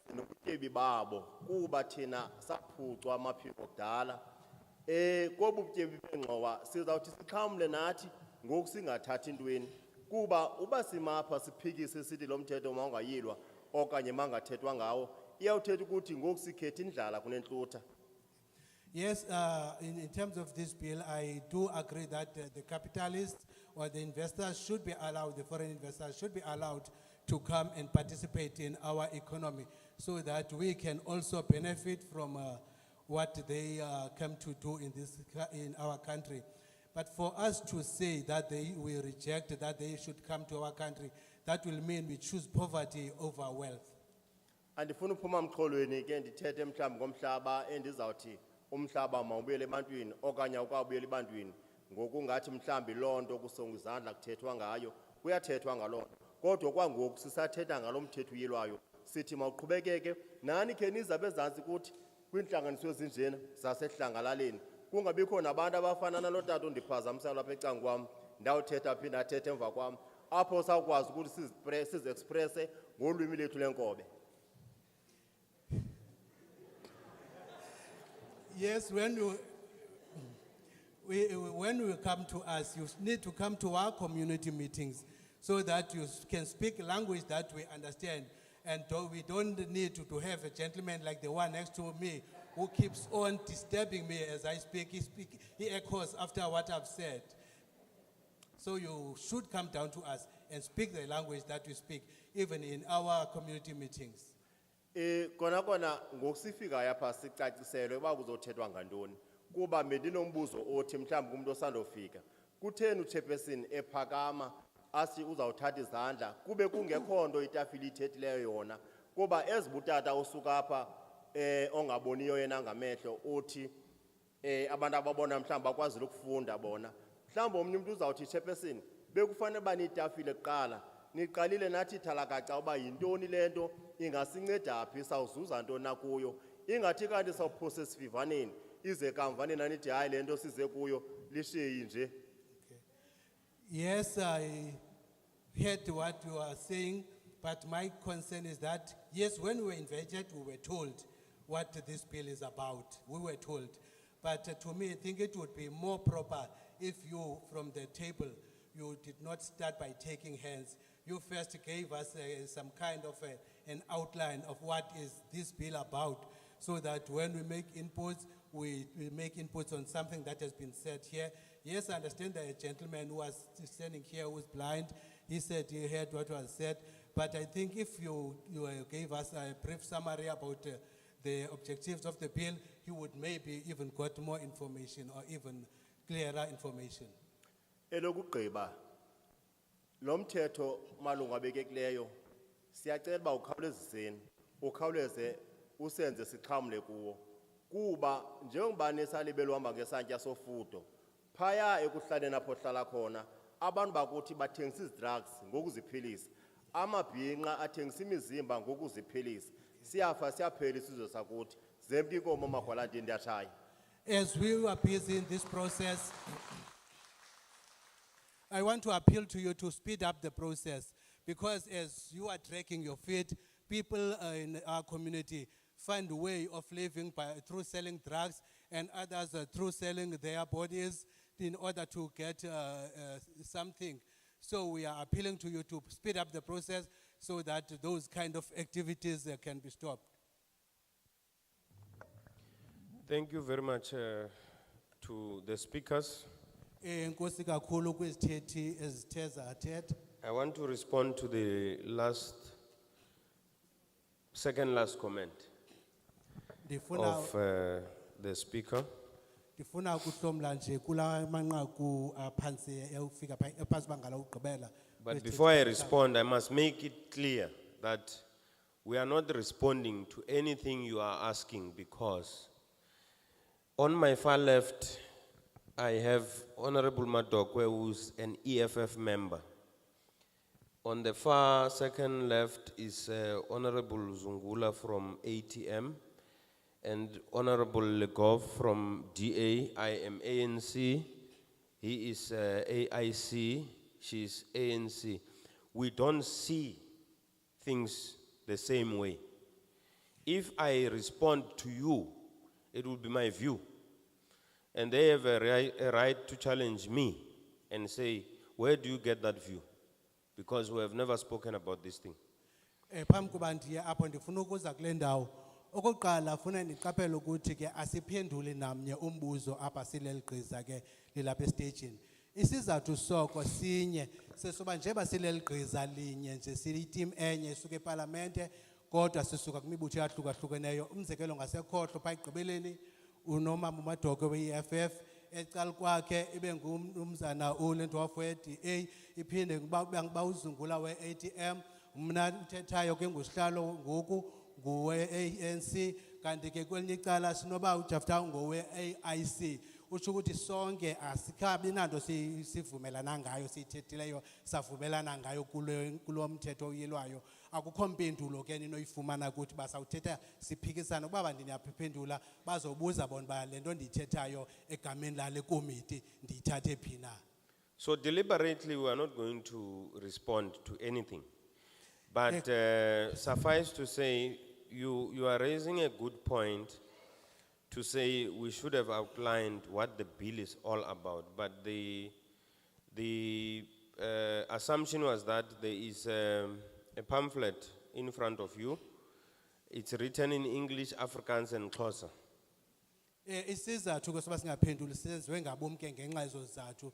benobutyebi babo kuba thina saphucwa amaphiko kudala kobu butyebi bengqowa sizawuthi sixhamle nathi ngoku singathathi ntweni kuba uba simapha siphikise sithi lo mthetho mawungayilwa okanye mangathethwa ngawo iyawuthetha ukuthi ngoku sikhetha indlala kunentlutha. Yes, in terms of this bill, I do agree that the capitalists or the investors should be allowed, the foreign investors should be allowed to come and participate in our economy so that we can also benefit from what they come to do in our country. But for us to say that we reject that they should come to our country, that will mean we choose poverty over wealth. Andifuna uphuma mxholweni ke ndithethe mhlawumbi ngomhlaba endizawuthi umhlaba mawubuyele ebantwini okanye awukabuyeli ebantwini ngokungathi mhlawumbi loo nto kusonga izandla kuthethwa ngayo kuyathethwa ngaloo nto kodwa kwangoku sisathetha ngalo mthetho uyilwayo sithi mawuqhubekeke nani khe nizabe ezantsi kuthi kwiintlanganiso ezinjena zasehlangalaleni kungabikho nabantu abafana nalo tata ondiphazamisayo lapha ecangukwam ndawuthetha phinda athethe emva kwam apho sawukwazi ukuthi sizi-expresse ngolwimi lethu lenkobe. Yes, when you come to us, you need to come to our community meetings so that you can speak language that we understand. And we don't need to have a gentleman like the one next to me who keeps on disturbing me as I speak. He echoes after what I've said. So you should come down to us and speak the language that we speak, even in our community meetings. Kona ngokusifika yapha sicaciselwe uba kuzothethwa ngantoni kuba bendinombuzo othi mhlawumbi kumuntu osandofika kutheni uchairperson ephakama asi uzawuthatha izandla kube kungekho nto itafile ithethileyo yona kuba ezibutata usuka apha ongaboniyo yena ngamehlo uthi abantu ababona mhlawumbi bakwazile ukufunda bona mhlawumbi omnye umuntu uzawuthi chairperson bekufanele uba nitafile kuqala niqalile nathi thalakaca uba yintoni lento ingasinceda phi sawuzuza ntoni nakuyo ingathi kanti sawuphose sivivaneni ize kamvane nanithi hayi lento size kuyo lishiyi nje. Yes, I heard what you are saying, but my concern is that yes, when we were invited, we were told what this bill is about. We were told, but to me, I think it would be more proper if you, from the table, you did not start by taking hands. You first gave us some kind of an outline of what is this bill about, so that when we make inputs, we make inputs on something that has been said here. Yes, I understand that a gentleman who was standing here who was blind, he said he heard what was said, but I think if you gave us a brief summary about the objectives of the bill, he would maybe even got more information or even clearer information. Elokugqiba lo mthetho malunga bekekileyo siyacela uba ukhawuleziseni ukhawuleze usenze sixhamle kuwo kuba njengoba nesalibe luhamba ngesantya sofudo phaya ekuhlaleni apho hlala khona abantu bakuthi bathengisa izidrugs ngokuziphilisa amabhinqa athengisa imizimba ngokuziphilisa siyafa siyaphela isizwe sakuthi zemke inkomo magwalantini ndiyatshaya. As we are busy in this process, I want to appeal to you to speed up the process because as you are dragging your feet, people in our community find a way of living through selling drugs and others through selling their bodies in order to get something. So we are appealing to you to speed up the process so that those kind of activities can be stopped. Thank you very much to the speakers. Enkosi kakhulu kwizithethi ezithe zathetha. I want to respond to the second last comment of the speaker. Ndifuna ukuhlomla nje kula manqaku aphansi eyofika phansi bangala ugqibela. But before I respond, I must make it clear that we are not responding to anything you are asking because on my far left, I have Honorable Madokwe, who's an EFF member. On the far second left is Honorable Zungula from ATM and Honorable Legov from DA. I am ANC. He is AIC. She is ANC. We don't see things the same way. If I respond to you, it will be my view. And they have a right to challenge me and say, where do you get that view? Because we have never spoken about this thing. Phambi kuba ndiye apho ndifuna ukuza kule ndawo. Okokuqala funa ndiqaphele ukuthi ke asiphendule namnye umbuzo apha sileli gqiza ke lilapha estagini. Isizathu soko sinye sesoba njeba sileli gqiza linye nje siyiteam enye isuke eParliamente kodwa sisuka kwimibutho yahlukahlukeneyo. Umzekelo ngasekhohlo pha igqibeleni unomama uMadokwe we-EFF ecala kwakhe ibe ngumzana uLento we-DA iphinde kuba uzungula we-ATM mna uthethayo ke ngusihlalo ngoku nguwe-ANC kanti ke kwelinye icala sinoba uJafta ngowe-AIC utsho ukuthi sonke asikhabi nanto sivumelana ngayo siyithethileyo savumelana ngayo kulo mthetho uyelwayo akukho mpendulo ke ninoyifumana ukuthi basawuthetha siphikisana ukuba ndiniyaphendula bazobuza bona ba lento ndiyithethayo egameni lale komiti ndiyithathe phi na. So deliberately we are not going to respond to anything. But suffice to say, you are raising a good point to say we should have outlined what the bill is all about. But the assumption was that there is a pamphlet in front of you. It's written in English, Afrikaans, and Xhosa. Isizathu ke soba singaphenduli senziwe ngabomke ngenxa yezo zathu.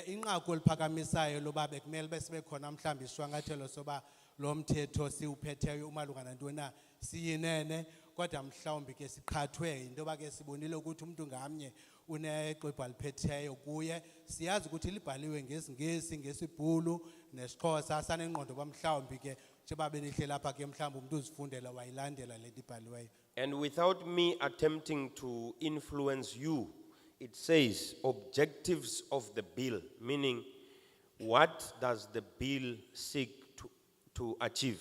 Inqaku eliphakamisayo loba bekumele bese bekhona mhlawumbe isishwankathelo soba lo mthetho siwuphetheyo umalunga nantoni na siyinene kodwa mhlawumbe ke siqhathwe into ba ke sibonile ukuthi umuntu ngamnye unexwebhu aliphetheyo kuye siyazi ukuthi libhaliwe ngesingesi ngesibhulu nesixhosa sanengqondo ba mhlawumbe ke njengoba benihle lapha ke mhlawumbe umuntu uzifundela wayilandela le libhaliweyo. And without me attempting to influence you, it says objectives of the bill, meaning what does the bill seek to achieve?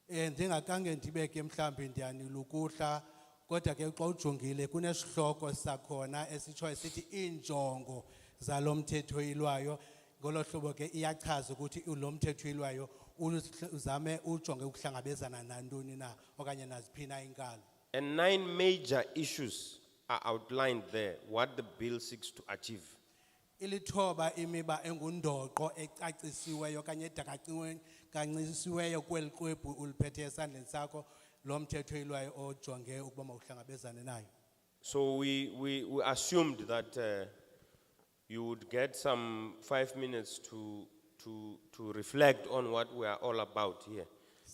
Ndingakange ndibeke mhlawumbe ndiyanilukuhla kodwa ke xa ujongile kunesihloko sakhona esitshoyo sithi injongo zalo mthetho oyilwayo ngolo hlobo ke iyachaza ukuthi lo mthetho oyilwayo uzame ujonge ukuhlangabezana nantoni na okanye naziphi na inkalo. And 9 major issues are outlined there, what the bill seeks to achieve. Ilithoba imiba engundoqo ecacisiweyo okanye edakancisiweyo kweli xwebhu uliphethe esandleni sakho lo mthetho oyilwayo ojonge ukuba mawuhlangabezane nayo. So we assumed that you would get some 5 minutes to reflect on what we are all about here.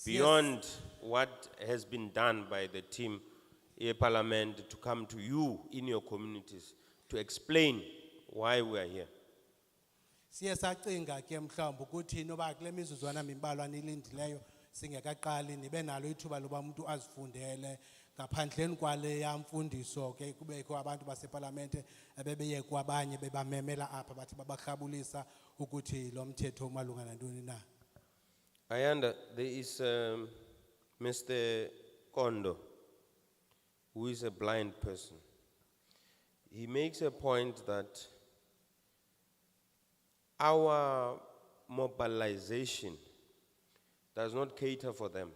Beyond what has been done by the team in Parliament to come to you in your communities to explain why we are here. Siye sacinga ke mhlawumbi ukuthi noba kule mizuzwana mimbalwa nilindileyo singekaqali nibe nalo ithuba loba umuntu azifundele ngaphandleni kwale yamfundiso ke kubekho abantu basepalamente ebebeye kwabanye bebamemela apha bathi babahlabulisa ukuthi lo mthetho umalunga nantoni na. There is Mr. Kondo, who is a blind person. He makes a point that our mobilization does not cater for them.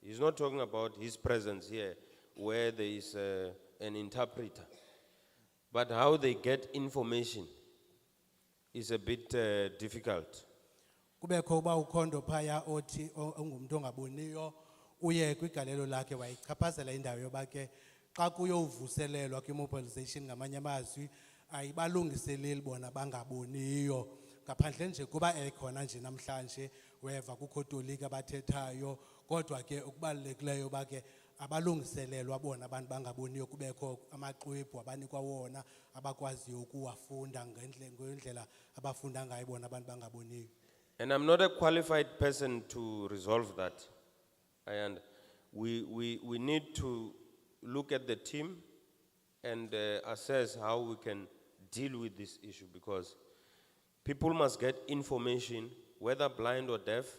He's not talking about his presence here where there is an interpreter. But how they get information is a bit difficult. Kubekho uba ukhondo phaya othi ongumuntu ongaboniyo uye kwigalelo lakhe wayichaphazela indawo yoba ke xa kuyovuselelwa kwi-mobilization ngamanye amazwi ayibalungiseleli bona bangaboniyo ngaphandle nje kuba ekhona nje namhlanje weva kukho tolika abathethayo kodwa ke ukubalulekileyo uba ke abalungiselelwa bona abantu bangaboniyo kubekho amaxwebhu abanikwa wona abakwaziyo ukuwafunda ngendlela abafunda ngayo bona abantu bangaboniyo. And I'm not a qualified person to resolve that. We need to look at the team and assess how we can deal with this issue, because people must get information, whether blind or deaf,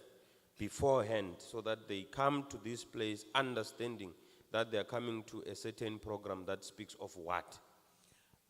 beforehand, so that they come to this place understanding that they are coming to a certain program that speaks of what.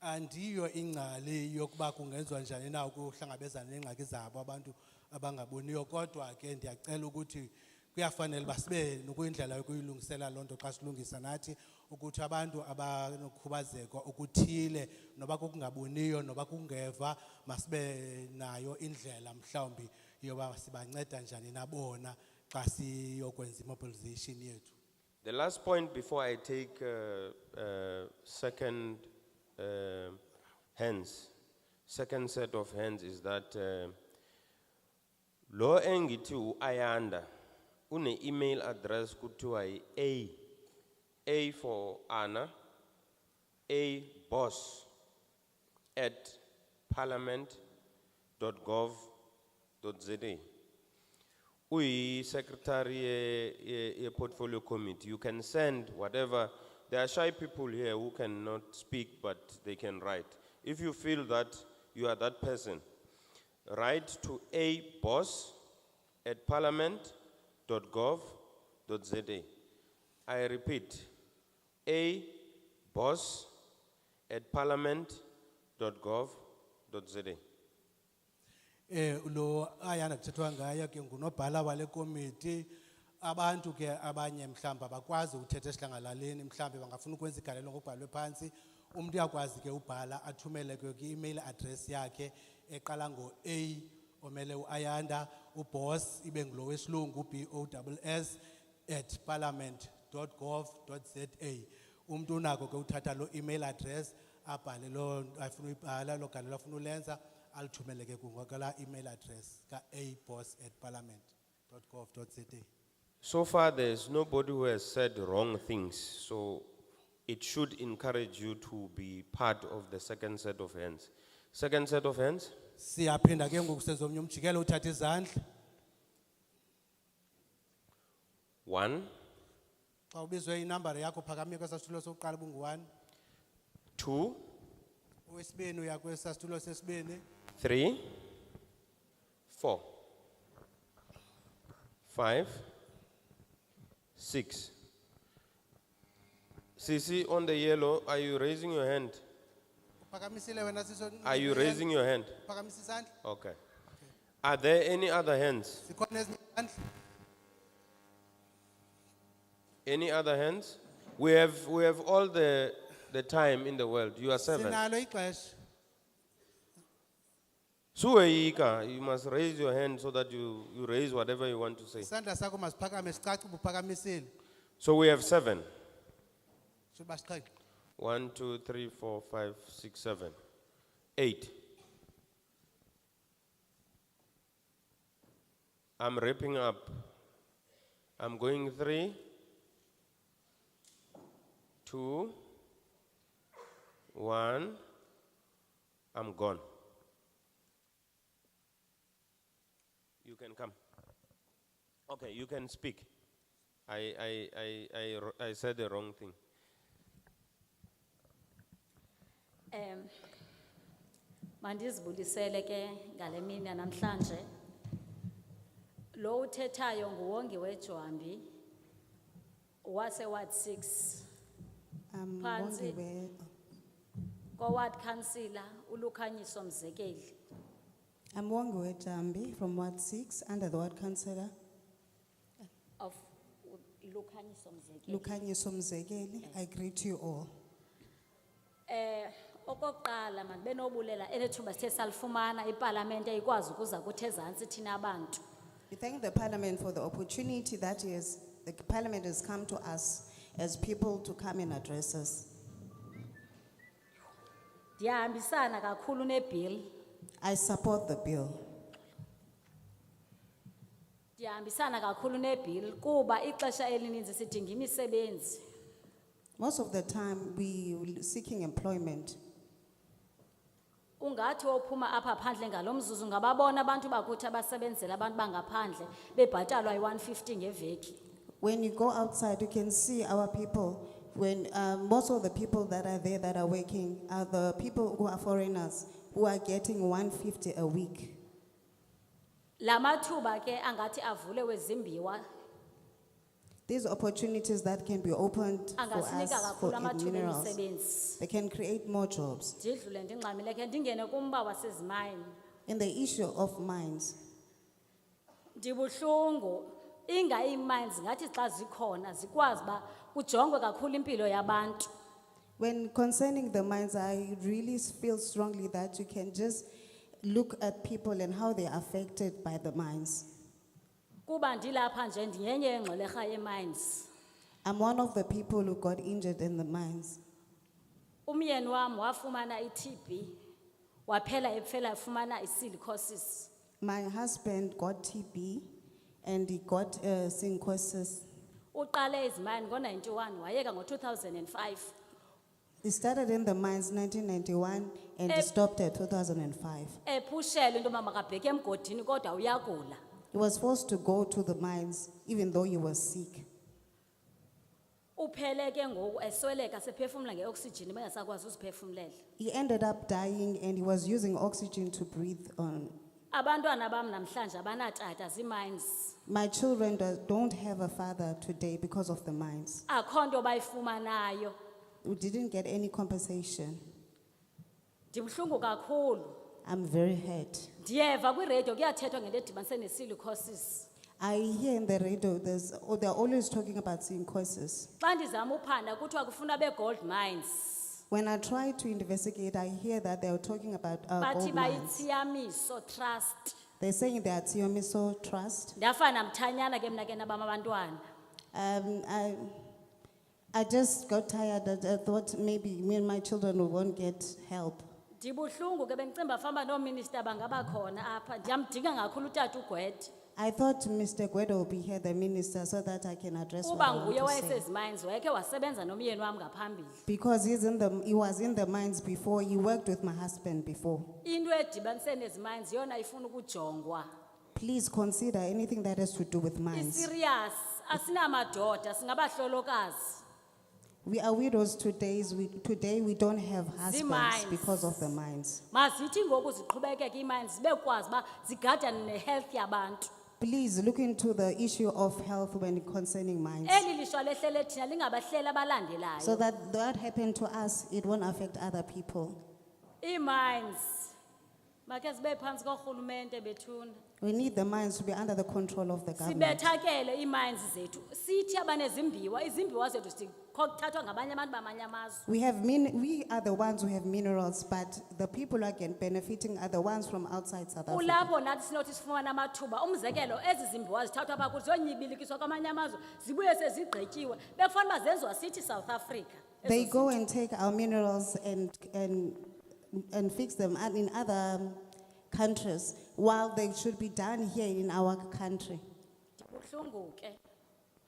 Andiyo ingcali yokuba kungenzwa njani na ukuhlangabezana nengxaki zabo abantu abangaboniyo kodwa ke ndiyacela ukuthi kuyafanele basibe nokuyindlela yokuyilungisela lonto xa silungisa nathi ukuthi abantu abanokukhubazeka okuthile noba kungaboniyo noba kungeva masibe nayo indlela mhlawumbi yoba sibanceda njani nabona xa siyokwenza mobilization yethu. The last point before I take second second set of hands is that lo engithi uAyanda une email address kuthiwa A for Anna, boss@parliament.gov.za. Uyi secretary ye portfolio committee. You can send whatever. There are shy people here who cannot speak, but they can write. If you feel that you are that person, write to boss@parliament.gov.za. I repeat, boss@parliament.gov.za. Lo ayana kuthethwa ngayo ke ngunobhala wale committee abantu ke abanye mhlamba bakwazi ukuthetha esihlangalaleni mhlambe bangafuna ukwenza igalelo ngokubhalwe phansi umuntu uyakwazi ke ubhala athumele ke i-email address yakhe eqala ngo-A omele uAyanda uboss ibe ngulo wesilungu BOSS@parliament.gov.za. Umuntu unako ke uthatha lo email address abhale lo afuna uyibhala lo galelo afuna ulenza alithumele ke kungokala email address ka aboss@parliament.gov.za. So far, there's nobody who has said wrong things, so it should encourage you to be part of the second set of hands. Second set of hands? Siyaphinda ke ngoku senza omnye umjikelo uthatha izandla. 1, Xa ubizwe inumber yakho phakamile kwesasitulo sokuqala bungu-1. 2, Owesibini uya kwesasitulo sesibini. 3, 4, 5, 6. Sisi, on the yellow, are you raising your hand? Phakamisile wena siso. Are you raising your hand? Phakamisa izandla. Okay. Are there any other hands? Sikhona ezinye izandla. Any other hands? We have all the time in the world. You are 7. Sinalo ixesha. Suweyika, you must raise your hand so that you raise whatever you want to say. Isandla sakho masiphakame sicace ubuphakamisile. So we have 7. Should basiqhele. 1, 2, 3, 4, 5, 6, 7, 8. I'm wrapping up. I'm going 3, 2, 1. I'm gone. You can come. Okay, you can speak. I said the wrong thing. Mandizibulisele ke ngale mini namhlanje. Lo uthethayo nguwongiwe Jwambi wase Ward 6. Phansi ko Ward Councillor uLukhanyiso Mzekeli. I'm Wongiwe Jambi from Ward 6, under the Ward Councillor, Of Lukhanyiso Mzekeli. Lukhanyiso Mzekeli. I greet you all. Okokuqala mandibe nobulela elethuba sithe salifumana iParliament ikwazi ukuza kuthi ezantsi thina abantu. We thank the Parliament for the opportunity that is, the Parliament has come to us as people to come and address us. Ndiyahambisana kakhulu nebill. I support the bill. Ndiyahambisana kakhulu nebill kuba ixesha elininzi sidinga imisebenzi. Most of the time, we seeking employment. Ungathi ophuma apha phandle ngalomzuzu ngababona abantu bakuthi abasebenzela abantu bangaphandle bebhatalwa i150 ngeveki. When you go outside, you can see our people. When most of the people that are there that are working are the people who are foreigners who are getting 150 a week. Lamathuba ke angathi avule wezimbiwa. These opportunities that can be opened for Angasinika us for kakhulu amathuba minerals, emisebenzi. they can create more jobs. Ndidlule ndingxamile ke ndingene kumba wasezimine. In the issue of mines, Ndibuhlungu inga imines ngathi xa zikhona zikwazi ba kujongwe kakhulu impilo yabantu. when concerning the mines, I really feel strongly that you can just look at people and how they are affected by the mines. Kuba ndilapha nje ndiyenye yengxwelerha yemines. I'm one of the people who got injured in the mines. Umyeni wam wafumana iTB waphela efela efumana isilicosis. My husband got TB and he got syncosis. Uqale izimine ngo91 wayeka ngo2005. He started in the mines 1991 and he stopped at 2005. Ephushela into makabheke emgodini kodwa uyagula. He was forced to go to the mines even though he was sick. Uphele ke ngoku esweleka sephefumula ngeoxygen bengasakwazi uziphefumulela. He ended up dying and he was using oxygen to breathe on. Abantwana bam namhlanje abanatata zimines. My children don't have a father today because of the mines. Akho nto bayifumanayo. We didn't get any compensation. Ndibuhlungu kakhulu. I'm very hurt. Ndiyeva kwiradio kuyathethwa ngento edibanise nesilicosis. I hear in the radio, they're always talking about syncosis. Xa ndizama uphanda kuthiwa kufuna be-gold mines. When I try to investigate, I hear that they're talking about Bathi gold mines. bayitsiyamiso trust. They're saying they are Tsiyomiso Trust. Ndiyafana mthanyana ke mna ke nabam abantwana. I just got tired. I thought maybe me and my children won't get help. Ndibuhlungu ke bengicimba famba noominister bangaba khona apha. Ndiyamdinga kakhulu utata uGwede. I thought Mr. Gwedo will be here, the minister, so that I can address what Kuba I want nguye to say. wayesezimines wayekhe wasebenza nomyeni wam ngaphambili. Because he was in the mines before, he worked with my husband before. Into edibanise nezimines yona ifuna ukujongwa. Please consider anything that has to do with mines. Serious asinamadoda singabahlolokazi. We are widows today. Today we don't have husbands Zii-mines. because of the mines. Mazithi ngoku ziqhubekeka imines zibekwazi ba zigadane nehealth yabantu. Please look into the issue of health when concerning mines. Eli lishwa lehlele thina lingabahleli abalandelayo. So that happened to us, it won't affect other people. Imines make zibe phansi korhulumente bethuna. We need the mines to be under the control of the government. Sibethakele imines zethu. Sithi abanezimbiwa, izimbiwa zethu zikuthathwa ngabanye abantu bamanye amazwe. We are the ones who have minerals, but the people who are benefiting are the ones from outside South Africa. Kulapho nathi sinothi sifumana amathuba. Umzekelo ezi zimbiwa zithathwa apha kuthi zonyibilikiswa kwamanye amazwe zibuye sezigqityiwe. Bekufanele mazenziwa sithi South Africa. They go and take our minerals and fix them in other countries, while they should be done here in our country. Buhlungu ke.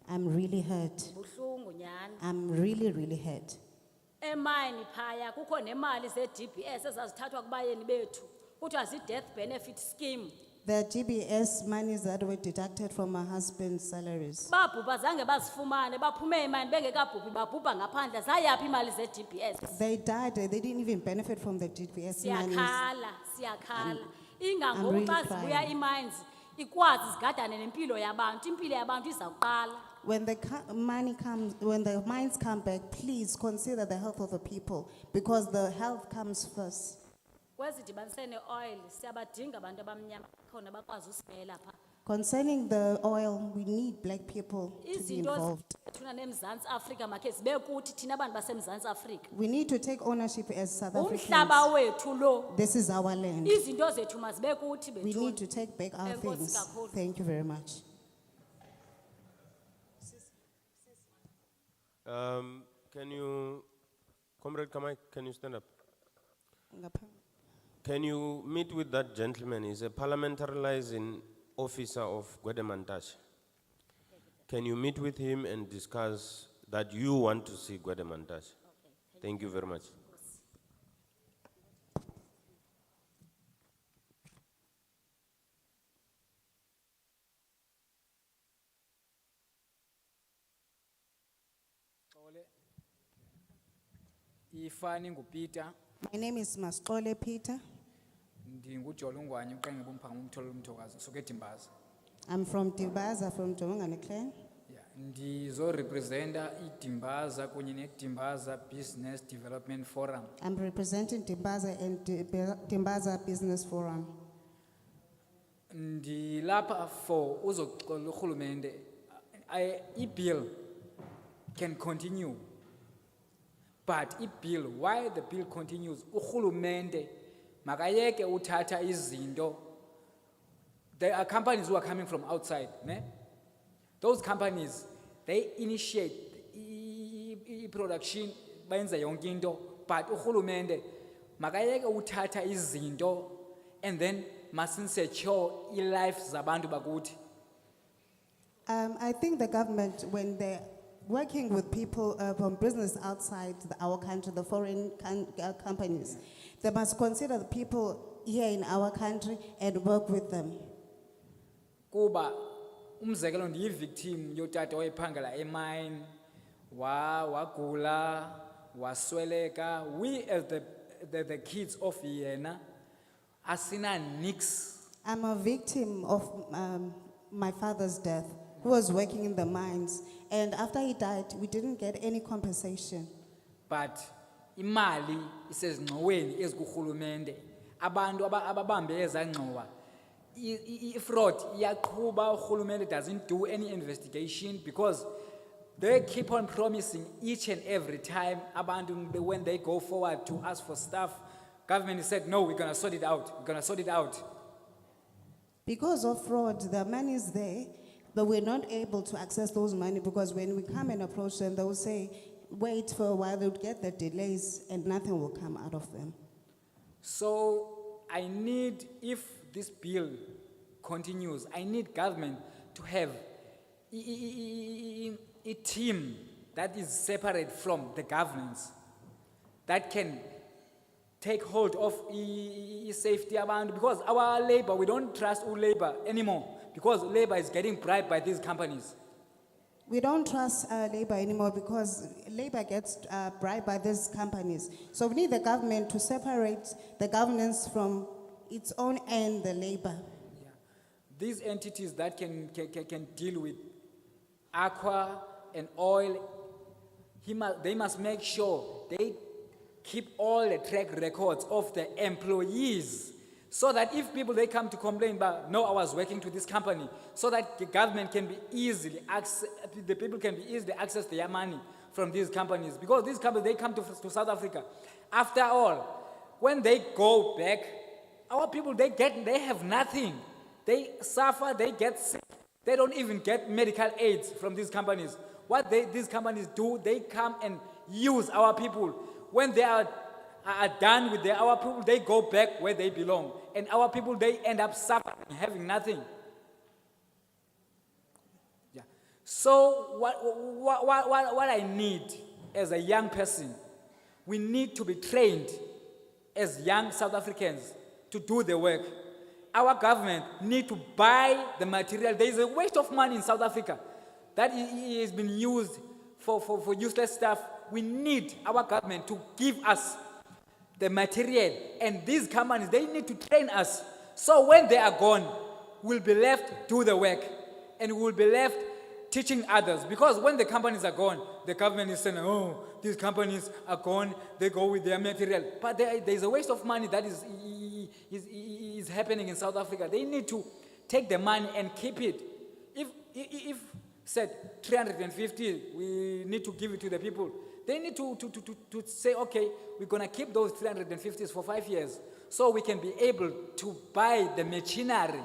I'm really hurt. Buhlungu nyani. I'm really, really hurt. Emine phaya kukho nemali ze-DBS ezazithathwa kubayeni bethu kuthiwa zi-death benefit scheme. The GBS monies that were deducted from my husband's salaries. Babhubha zange bazifumane, baphume imali bengekabhubhi babhubha ngaphandle. Zayaphi imali ze-DBS? They died, they didn't even benefit from the GBS monies. Siyakhala. Ingangoku really xa zibuya crying. imines ikwazi zigadane nempilo yabantu, impilo yabantu izawuqala. When the money comes, when the mines come back, please consider the health of the people because the health comes first. Kwezidibanise ne-oil, siyabadinga abantu abamnyama khona bakwazi usimela pha. Concerning the oil, we need black people to be Izinto involved. thuna neMzantsi Afrika makhe zibe kuthi thina abantu baseMzantsi Afrika. We need to take ownership as South Umhlaba Africans. wethu lo. This is our land. Izinto zethu mazibe kuthi We need bethuna. to take back our Enkosi things. kakhulu. Thank you very much. Can you, Comrade Kamai, can you stand up? Can you meet with that gentleman? He's a parliamentarizing officer of Gwedemantashe. Can you meet with him and discuss that you want to see Gwedemantashe? Thank you very much. Ifani nguPeter, My name is Masqole Peter. ndingujolongwane uqenge bomphanga umtholo umthokazi suke eDimbaza. I'm from Dimbaza, from Jongane clan. Yeah, ndizo representa iDimbaza kunye neDimbaza Business Development Forum. I'm representing Dimbaza and Dimbaza Business Forum. Ndilapha for uzoxola urhulumente i-bill can continue. But i-bill, why the bill continues, urhulumente makayeke uthatha izinto. There are companies who are coming from outside, ne? Those companies, they initiate production, benza yonke into, but urhulumente makayeke uthatha izinto and then must secure i-life zabantu bakuthi. I think the government, when they're working with people from business outside our country, the foreign companies, they must consider the people here in our country and work with them. Kuba umzekelo ndiyi-victim yotata owayephangela emine wagula wasweleka. We as the kids of yena asina nix. I'm a victim of my father's death, who was working in the mines. And after he died, we didn't get any compensation. But imali isezingxoweni ezikurhulumente. Abantu ababambe ezangxowa. I-fraud iyaqhuba, urhulumente doesn't do any investigation because they keep on promising each and every time abantu when they go forward to ask for stuff. Government said, no, we're gonna sort it out. We're gonna sort it out. Because of fraud, the money is there, but we're not able to access those money because when we come and approach them, they will say, wait for a while, they'll get the delays and nothing will come out of them. So I need, if this bill continues, I need government to have a team that is separate from the governance, that can take hold of safety abantu, because our labor, we don't trust our labor anymore because labor is getting bribed by these companies. We don't trust labor anymore because labor gets bribed by these companies. So we need the government to separate the governance from its own and the labor. Yeah. These entities that can deal with aqua and oil, they must make sure they keep all the track records of the employees, so that if people they come to complain about, no, I was working to this company, so that the government can be easily the people can be easily access their money from these companies, because these companies they come to South Africa. After all, when they go back, our people they have nothing. They suffer, they get sick. They don't even get medical aids from these companies. What these companies do, they come and use our people. When they are done with our people, they go back where they belong. And our people, they end up suffering, having nothing. Yeah. So what I need as a young person, we need to be trained as young South Africans to do the work. our government need to buy the material. There is a waste of money in South Africa that has been used for useless stuff. We need our government to give us the material, and these companies, they need to train us. So when they are gone, we'll be left do the work, and we'll be left teaching others. Because when the companies are gone, the government is saying, oh, these companies are gone, they go with their material. But there's a waste of money that is happening in South Africa. They need to take the money and keep it. If said 350, we need to give it to the people. They need to say, okay, we're gonna keep those 350s for 5 years, so we can be able to buy the machinery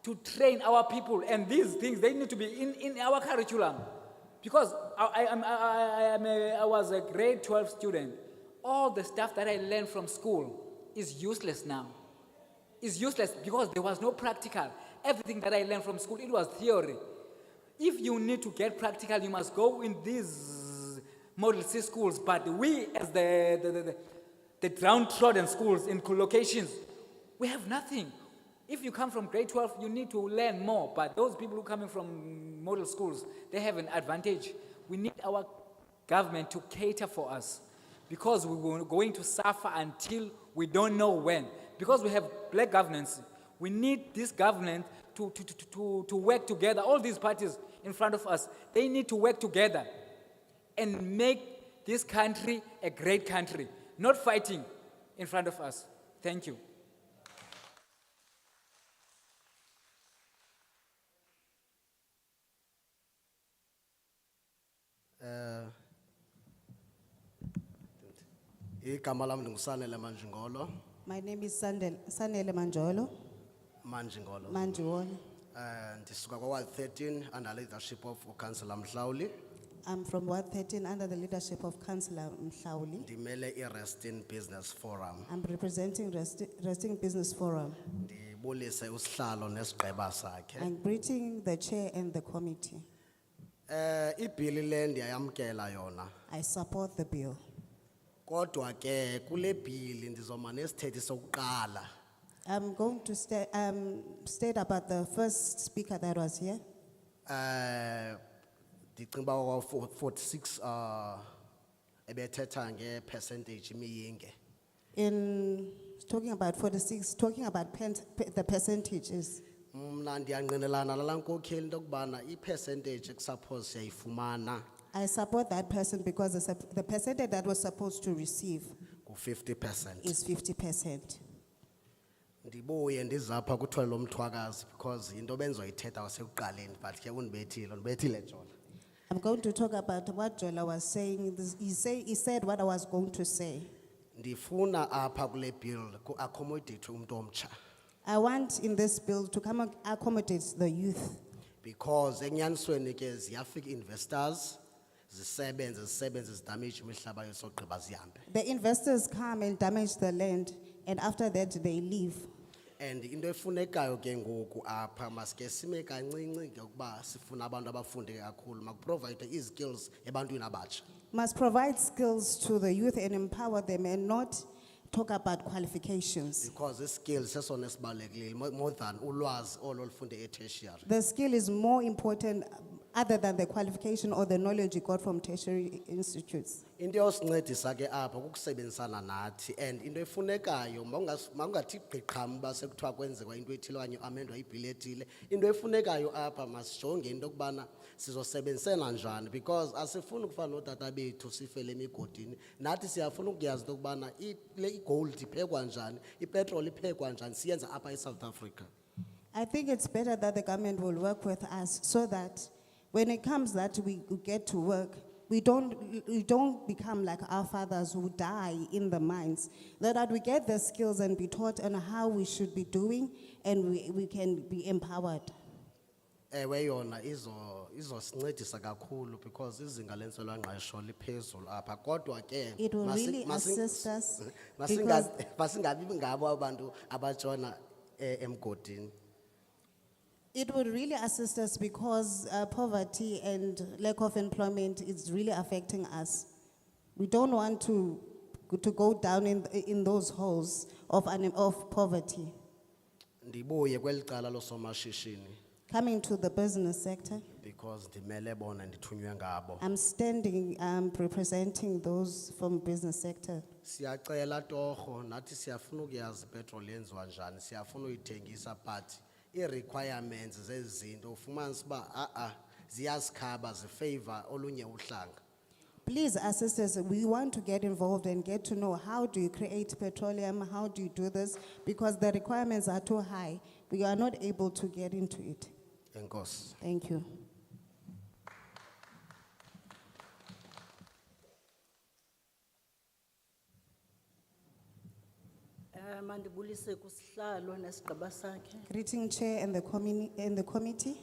to train our people. And these things, they need to be in our curriculum. Because I was a grade 12 student. All the stuff that I learned from school is useless now. It's useless because there was no practical. Everything that I learned from school, it was theory. If you need to get practical, you must go in these Model C schools. But we, as the downtrodden schools in locations, we have nothing. If you come from grade 12, you need to learn more. But those people who are coming from model schools, they have an advantage. We need our government to cater for us, because we're going to suffer until we don't know when. Because we have black governance, we need this government to work together. All these parties in front of us, they need to work together and make this country a great country, not fighting in front of us. Thank you. Igama lam ndinguSanele Manjingolo. My name is Sahlulele Manjingolo. Manjingolo. Ndisuka kwa Ward 13 under leadership of Councillor Mhlauli. I'm from Ward 13 under the leadership of Councillor Mhlauli. Ndimele iResting Business Forum. I'm representing Resting Business Forum. Ndibulise usihlalo nesigqeba sakhe. I'm greeting the chair and the committee. Ibhili le ndiyayamkela yona. I support the bill. Kodwa ke kule bhili ndizoma nesithethe sokuqala. I'm going to state about the first speaker that was here. Ndicinga uba 46 ebethetha nge-percentage imiyinge. In talking about 46, talking about the percentages. Mna ndiyangqinelana nalaa nkokheli into yokubana i-percentage ekusuppose siyayifumana I support that person because the percentage that was supposed to receive ngu-50%. is 50%. Ndibuye ndizapha kuthiwa lo mthwakazi because into benzoyithetha wasekuqaleni, but ke undibethile Jona. I'm going to talk about what Jola was saying. He said what I was going to say. Ndifuna apha kule bill ku-accommodate umntu omtsha. I want in this bill to come and accommodate the youth. Because enyanisweni ke ziyafika investors, zisebenze zidamage imihlaba yosogqiba zihambe. The investors come and damage the land, and after that they leave. And into efunekayo ke ngoku apha maske sime kancinci ngokuba sifuna abantu abafunde kakhulu makuprovide izskills ebantwini abatsha. Must provide skills to the youth and empower them and not talk about qualifications. Because the skills sesona esibalekile more than ulwazi olufunde etertiary. The skill is more important other than the qualification or the knowledge you got from tertiary institutes. Into yosincedisa ke apha kukusebenzisana nathi, and into efunekayo makungathi gqiqham ba sekuthiwa kwenzeka into ethile okanye amendwa ibhili ethile. Into efunekayo apha masijonge into yokubana sizosebenzisana njani, because asifuni ukufana notata bethu sifele emigodini. Nathi siyafuna ukuyazi into yokubana le igold iphekwa njani, ipetrol iphekwa njani, siyenza apha eSouth Africa. I think it's better that the government will work with us so that when it comes that we get to work, we don't become like our fathers who die in the mines. That we get the skills and be taught on how we should be doing, and we can be empowered. Ewe yona izosincedisa kakhulu because izinga lentswelangqesho liphezulu apha, kodwa ke It will really assist us masingabi ngabo abantu abajona emgodini. It would really assist us because poverty and lack of employment is really affecting us. We don't want to go down in those holes of poverty. ndibuye kweli cala losomashishini Coming to the business sector, because ndimele bona ndithunywe ngabo. I'm standing representing those from business sector. Siyacela torho nathi siyafuna ukuyazi petrol yenziwa njani, siyafuna uyithengisa but i-requirements zezinto ufumanisa uba ziyasikhaba zifavor olunye uhlanga. Please assist us. We want to get involved and get to know how do you create petroleum, how do you do this, because the requirements are too high. We are not able to get into it. Enkosi. Thank you. Mandibulise kusihlalo nesigaba sakhe. Greeting Chair and the committee,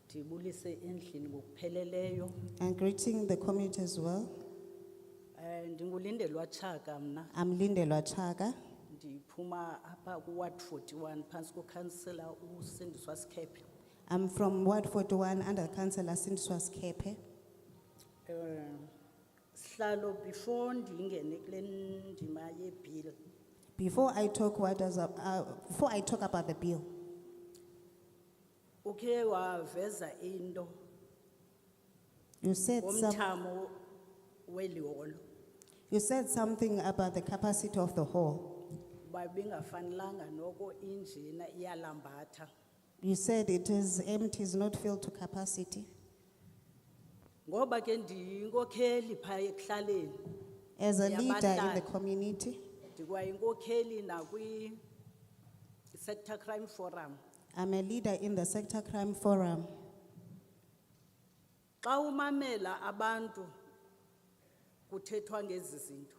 Ndibulise endlini ngokupheleleyo. and greeting the committee as well. Ndingulindelwa Chaka mna. I'm Lindelwa Chaga. Ndiphuma apha ku Ward 41 phansi ko Councillor uSindiswa Sikhepe. I'm from Ward 41 under Councillor Sindiswa Sikhepe. Sihlalo before ndingene kule ndima yebill. Before I talk about the bill, Ukhe waveza into you said ngomthamo weliholo. you said something about the capacity of the hall. Babingafanelanga noko injena iyalambatha. You said it is empty, is not filled to capacity. Ngoba ke ndiyinkokheli phaya ekuhlaleni. As a leader in the Yabahlali. community, Ndikwayinkokheli nakwi Sector Crime Forum. I'm a leader in the Sector Crime Forum. Xa umamela abantu kuthethwa ngezi zinto.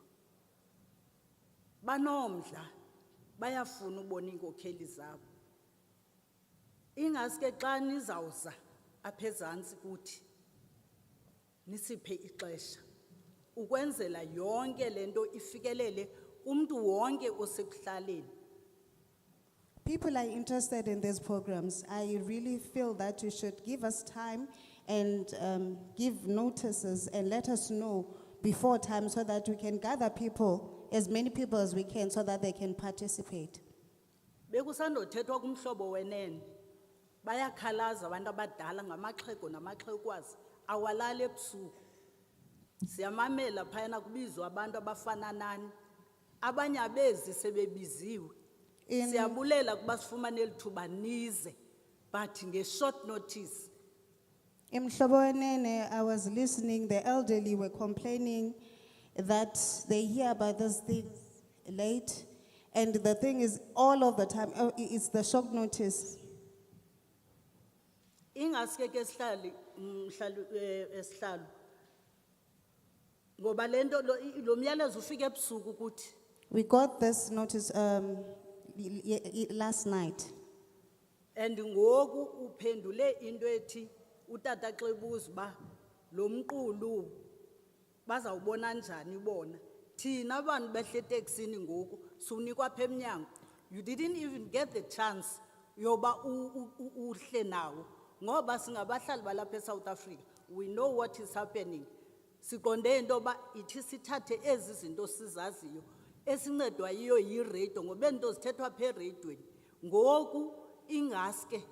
Banomdla bayafuna ubona inkokheli zabo. Ingaske xa nizawuza apha ezantsi kuthi nisiphe ixesha ukwenzela yonke lento ifikelele umntu wonke osekuhlaleni. People are interested in these programs. I really feel that you should give us time and give notices and let us know before time so that we can gather people, as many people as we can, so that they can participate. Bekusandothethwa kumhlobo wenene. Bayakhalaza abantu abadala ngamaxhego namaxhekwazi awalali ebusuku. Siyamamela phayana kubizwa abantu abafana nani. Abanye abezi sebebiziwe. Siyabulela kuba sifumane lithuba nize but nge-short notice. In Mhlobowenene, I was listening, the elderly were complaining that they hear about these things late. And the thing is, all of the time, it's the short notice. Ingaske ke sihlali esihlalo. Ngoba lento lo myalezo ufike ebusuku kuthi. We got this notice last night. And ngoku uphendule into ethi utata xa ebuza ba lo mqulu bazawubona njani bona. Thina abantu behle eteksini ngoku sunikwa apha emnyango. You didn't even get the chance yoba uhle nawo. Ngoba singabahlali balapha eSouth Africa, we know what is happening. Siqonde into ba ithi sithathe ezi zinto sizaziyo esincedwa yiyo yiradio ngoba into zithethwa apha eradioweni. Ngoku ingaske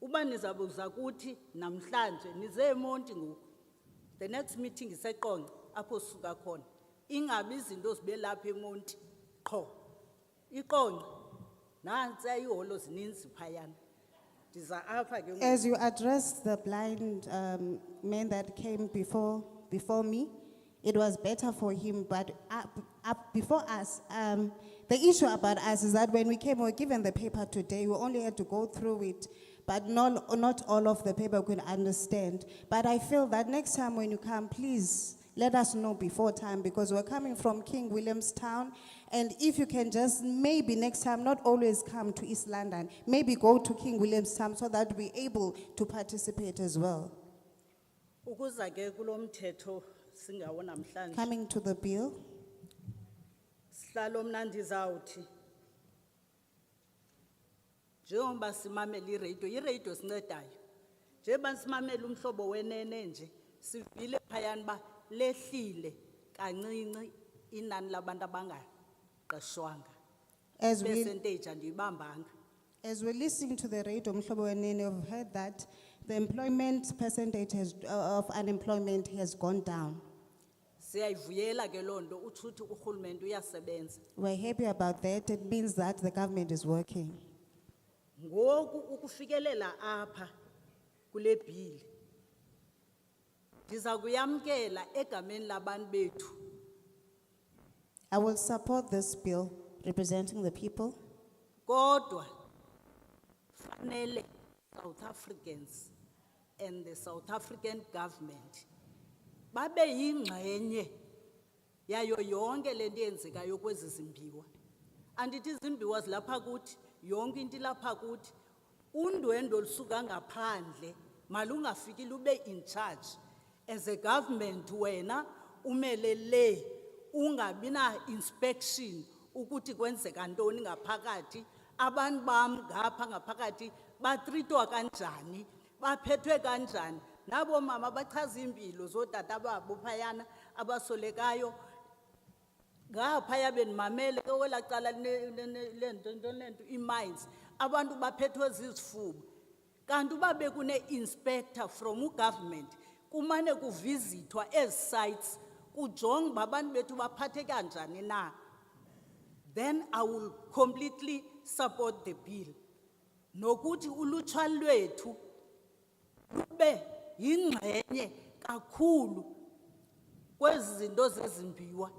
uba nizabuza kuthi namhlanje nize eMonti ngoku. The next meeting is eQonce apho suka khona. Ingabi izinto zibe lapha eMonti qho. iQonce nansi ayiholo zininzi phayana. Ndiza apha ke. As you addressed the blind man that came before me, it was better for him, but before us, the issue about us is that when we came, we were given the paper today, we only had to go through it, but not all of the paper could understand. But I feel that next time when you come, please let us know before time, because we're coming from King Williamstown, and if you can just maybe next time not always come to East London, maybe go to King Williamstown so that we're able to participate as well. Ukuza ke kulomthetho singawo namhlanje. Coming to the bill, Sihlalo mna ndizawuthi njengoba simamela iradio sincedayo. Njengoba simamela umhlobo wenene nje sivile phayana ba lehlile kancinci inani labantu abangaqeshwanga. as we Percentage andiyibambanga. As we're listening to the radio, Mhlobo Wenene, we've heard that the employment percentage of unemployment has gone down. Siyayivuyela ke lonto uthi urhulumente uyasebenza. We're happy about that. It means that the government is working. Ngoku ukufikelela apha kule bill. Ndiza kuyamkela egameni labantu bethu. I will support this bill representing the people. Kodwa fanele South Africans and the South African government babe yingxenye yayo yonke lento yenzekayo kwezi zimbiwa. Andithi izimbiwa zilapha kuthi yonke into ilapha kuthi undwendwe olusuka ngaphandle malungafiki lube in charge as a government wena umelele ungabi na inspection ukuthi kwenzeka ntoni ngaphakathi abantu bam ngapha ngaphakathi batreatwa kanjani baphethwe kanjani nabo mama bachaza impilo zotata babo phayana abasolekayo ngapha yabeni mamele kwela cala lento imines abantu baphethwe zizifuba kanti babe kune inspector from ugovernment kumane kuvisitwa as sites kujong babantu bethu baphathe kanjani na. Then I will completely support the bill. Nokuthi ulutsha lwethu lube yingxenye kakhulu kwezi zinto zezimbiwa.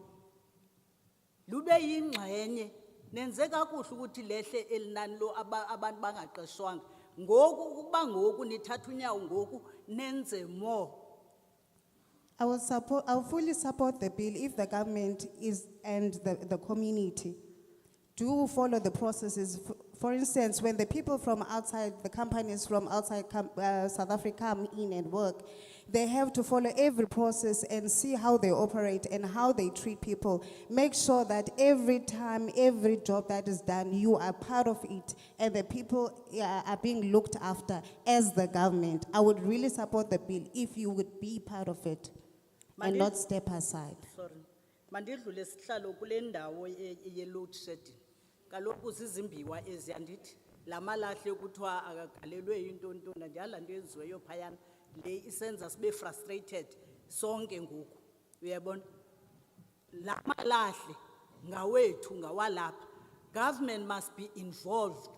Lube yingxenye nenze kakuhle ukuthi lehle elinani lo abantu bangaqeshwanga. Ngoku ukuba ngoku nithatha unyawo ngoku nenze more. I will fully support the bill if the government and the community do follow the processes. For instance, when the people from outside, the companies from outside South Africa come in and work, they have to follow every process and see how they operate and how they treat people. Make sure that every time, every job that is done, you are part of it and the people are being looked after as the government. I would really support the bill if you would be part of it and not step aside. Sorry. Mandidlule sihlalo kule ndawo ye-load shedding. Kaloku zizimbiwa ezi andithi lamalahle kuthiwa akagalelwe into ntona njalo nto yenziweyo phayana le isenza sibe frustrated sonke ngoku uyabona lamalahle ngawethu ngawalapha. Government must be involved.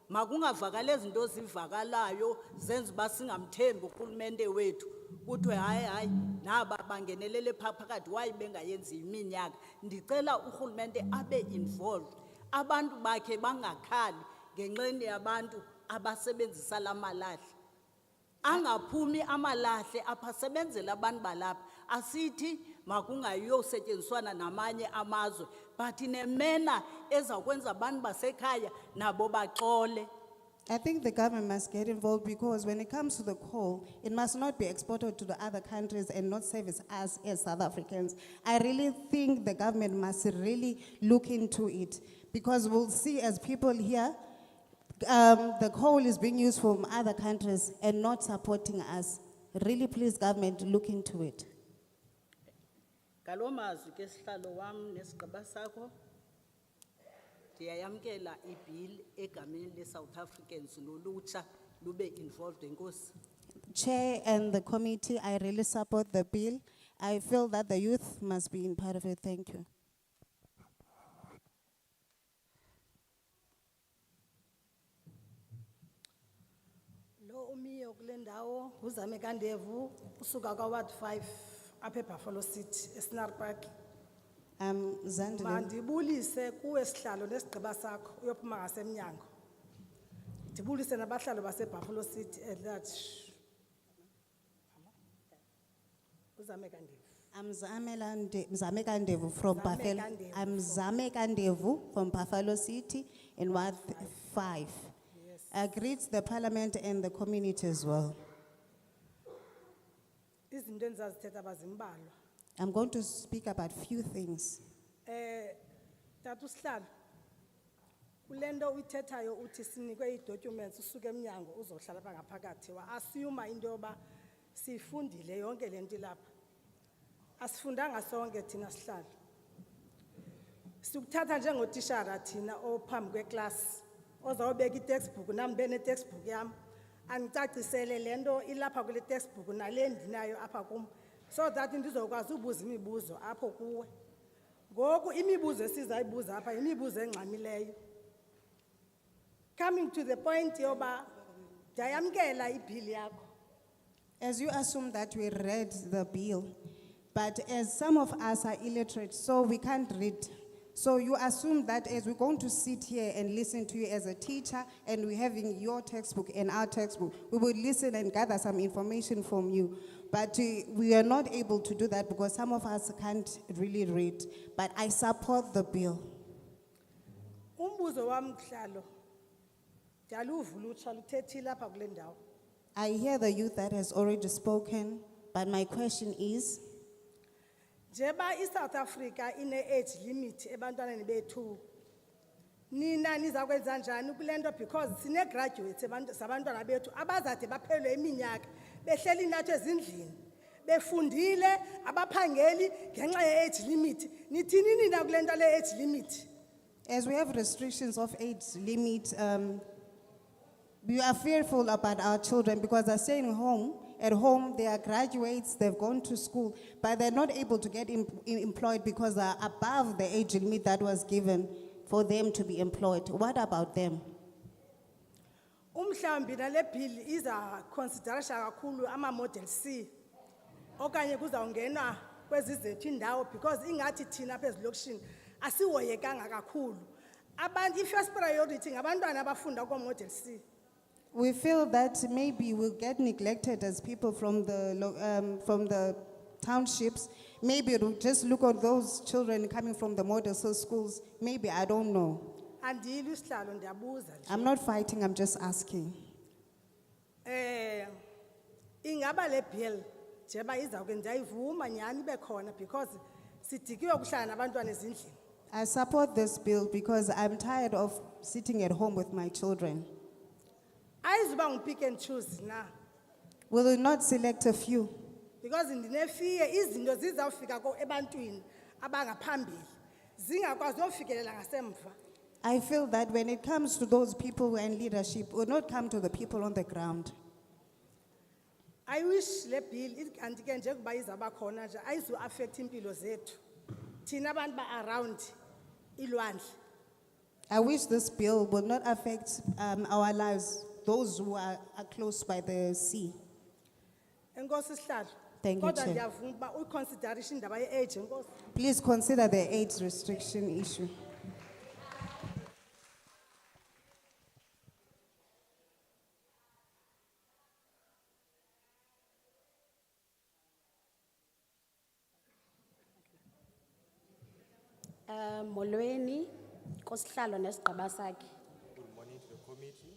Makungavakala izinto zivakalayo zenza uba singamthembi urhulumente wethu kuthiwe hayi naba bangenelele phakathi wayi bengayenzi iminyaka. Ndicela urhulumente abe involved. Abantu bakhe bangakhali ngenxeni yabantu abasebenzisa lamalahle. Angaphumi amalahle apasebenzela abantu balapha. Asithi makungayosetyenziswana namanye amazwe but inemena ezakwenza abantu basekhaya nabo baxole. I think the government must get involved because when it comes to the coal, it must not be exported to the other countries and not service us as South Africans. I really think the government must really look into it because we'll see as people here, the coal is being used from other countries and not supporting us. Really, please, government, look into it. Kalomazwi ke sihlalo wam nesigaba sakho ndiyayamkela ibill egameni le-South Africans nolutsha lube involved enkosi. Chair and the committee, I really support the bill. I feel that the youth must be in part of it. Thank you. Lo umiyo kule ndawo uzame kandevu usuka kwa Ward 5 apha eBuffalo City eScenery Park. Zandile. Mandibulise kuwe sihlalo nesigqiba sakho uyophuma ngasemnyango. Ndibulise nabahlalo baseBuffalo City at large. Uzame kandevu. Mzame Kandevu from Buffalo. I'm Zame Kandevu from Buffalo City in Ward 5. Yes. I greet the parliament and the community as well. Izinto endizazithetha bazimbalwa. I'm going to speak about few things. Tata usihlalo. Kulento uyithethayo uthi sinikwe i-documents usuke emnyango uzohlala ngaphakathi wa assume into yoba sifundile yonke lento lapha. Asifundanga sonke thina sihlalo. Sikuthatha njengotishara thina ophambi kweclass ozawubeka i-textbook nami ndibe ne-textbook yam andicacisele le nto ilapha kule textbook nale ndinayo apha kum so that ndizokwazi ubuza imibuzo apho kuwe. Ngoku imibuzo esizayibuza apha yimibuzo engxamileyo. Coming to the point yoba ndiyayamkela ibhili yakho. As you assume that we read the bill, but as some of us are illiterate, so we can't read. So you assume that as we're going to sit here and listen to you as a teacher, and we're having your textbook and our textbook, we will listen and gather some information from you. But we are not able to do that because some of us can't really read. But I support the bill. Umbuzo wami kuhlalo. Ndiyaluva ulutsha luthethile apha kule ndawo. I hear the youth that has already spoken, but my question is, Jeba South Africa ine-age limit ebantwaneni bethu. Nina nizakwenza njani kule nto because sine-graduates sabantwana bethu abazade baphelelwe iminyaka behleli nathi ezindlini befundile abaphangeli ngenxa ye-age limit. Nithini nina kule nto le-age limit? as we have restrictions of age limit, we are fearful about our children because they're staying home. At home, they are graduates, they've gone to school, but they're not able to get employed because they're above the age limit that was given for them to be employed. What about them? Umhlambi nale bill iza consideration kakhulu ama model C. Okanye kuzawungena kwezi zethu indawo because ingathi thina apha ezilokishini asihoyekanga kakhulu. Abantu first priority ngabantwana abafunda kwa model C. We feel that maybe we'll get neglected as people from the townships. Maybe we'll just look at those children coming from the model schools. Maybe, I don't know. Andili usihlalo ndiyabuza nje. I'm not fighting, I'm just asking. Ingaba le bill jeba izawuke ndiyayivuma nyani ibe khona because sidikiwe kuhlala nabantwana ezindlini. I support this bill because I'm tired of sitting at home with my children. Ayizuba ngipick and choose na. We will not select a few. Because ndinefear izinto zizawufika ko ebantwini abangaphambili zingakwazi ukufikelela ngasemva. I feel that when it comes to those people who are in leadership, will not come to the people on the ground. I wish le bill anti ke njengoba izaba khona nje ayizu affect impilo zethu. Thina abantu ba around ilwandle. I wish this bill will not affect our lives, those who are close by the sea. Enkosi sihlalo. Thank you, Kodwa Chair. ndiyavuma uba uconsideration indaba ye-age enkosi. Please consider the age restriction issue. Molweni, kosihlalo nesigaba sakhe. Good morning to the committee.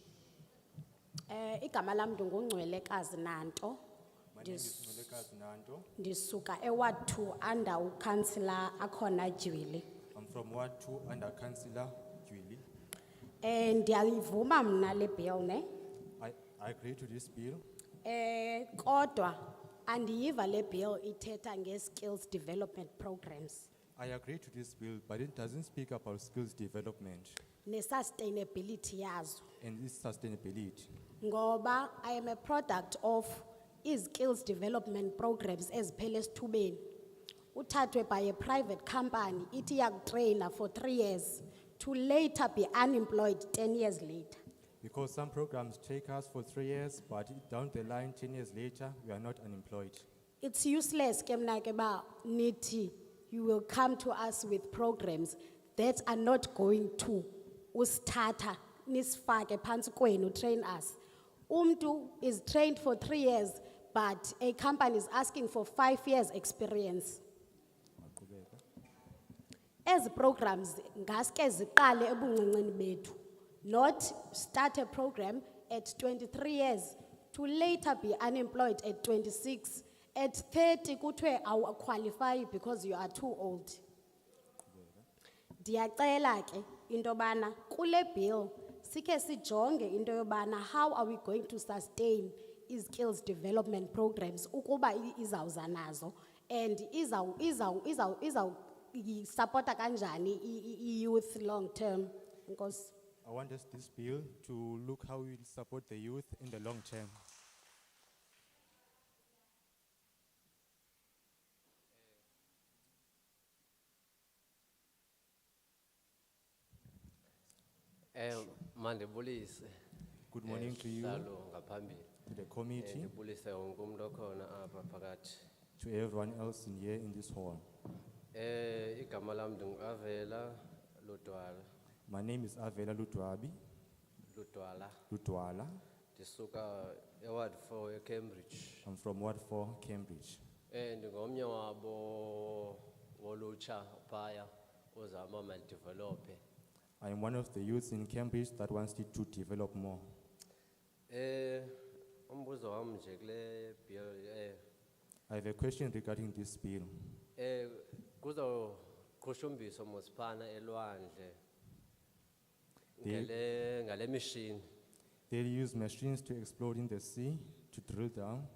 Igama lam ndingungcwelekazi Nanto. My name is Nolekazi Nanto. Ndisuka eWard 2 under uCouncillor akhona Jwili. I'm from Ward 2 under Councillor Julie. Ndiyayivuma mna le bill ne. I agree to this bill. Kodwa andiyiva le bill ithetha nge-skills development programs I agree to this bill, but it doesn't speak about skills development ne-sustainability yazo. and its sustainability. Ngoba I am a product of skills development programs eziphele esithubeni. Uthathwe by a private company, ithi yakutraina for 3 years to later be unemployed 10 years later. Because some programs take us for 3 years, but down the line, 10 years later, we are not unemployed. It's useless ke mna ke ba nithi you will come to us with programs that are not going to usithatha nisifake phansi kwenu train us. Umntu is trained for 3 years, but a company is asking for 5 years experience. As programs ngaske ziqale ebuncenceni bethu, not start a program at 23 years to later be unemployed at 26. At 30 kuthiwe awu qualify because you are too old. Ndiyacela ke into yobana kule bill sikhe sijonge into yobana how are we going to sustain skills development programs ukuba izawuza nazo and supporta kanjani youth long term. Because I want us this bill to look how we will support the youth in the long term. Mandibulise. Good morning to you, Sihlalo ngaphambili. to the committee, Ndibulise wonke umuntu okhona apha phakathi. to everyone else in here in this hall. Igama lami ndinguAvela Ludwala. My name is Avela Ludwabi, Ludwala. Ludwala. Ndisuka eWard 4 eCambridge. I'm from Ward 4, Cambridge. Ndingomnye wabo wolutsha phaya ozama mandidevelope. I am one of the youths in Cambridge that wants it to develop more. Umbuzo wami nje kule bill I have a question regarding this bill. kuzoqhushumbiswa mosiphana elwandle ngale machine. They'll use machines to explode in the sea, to drill down.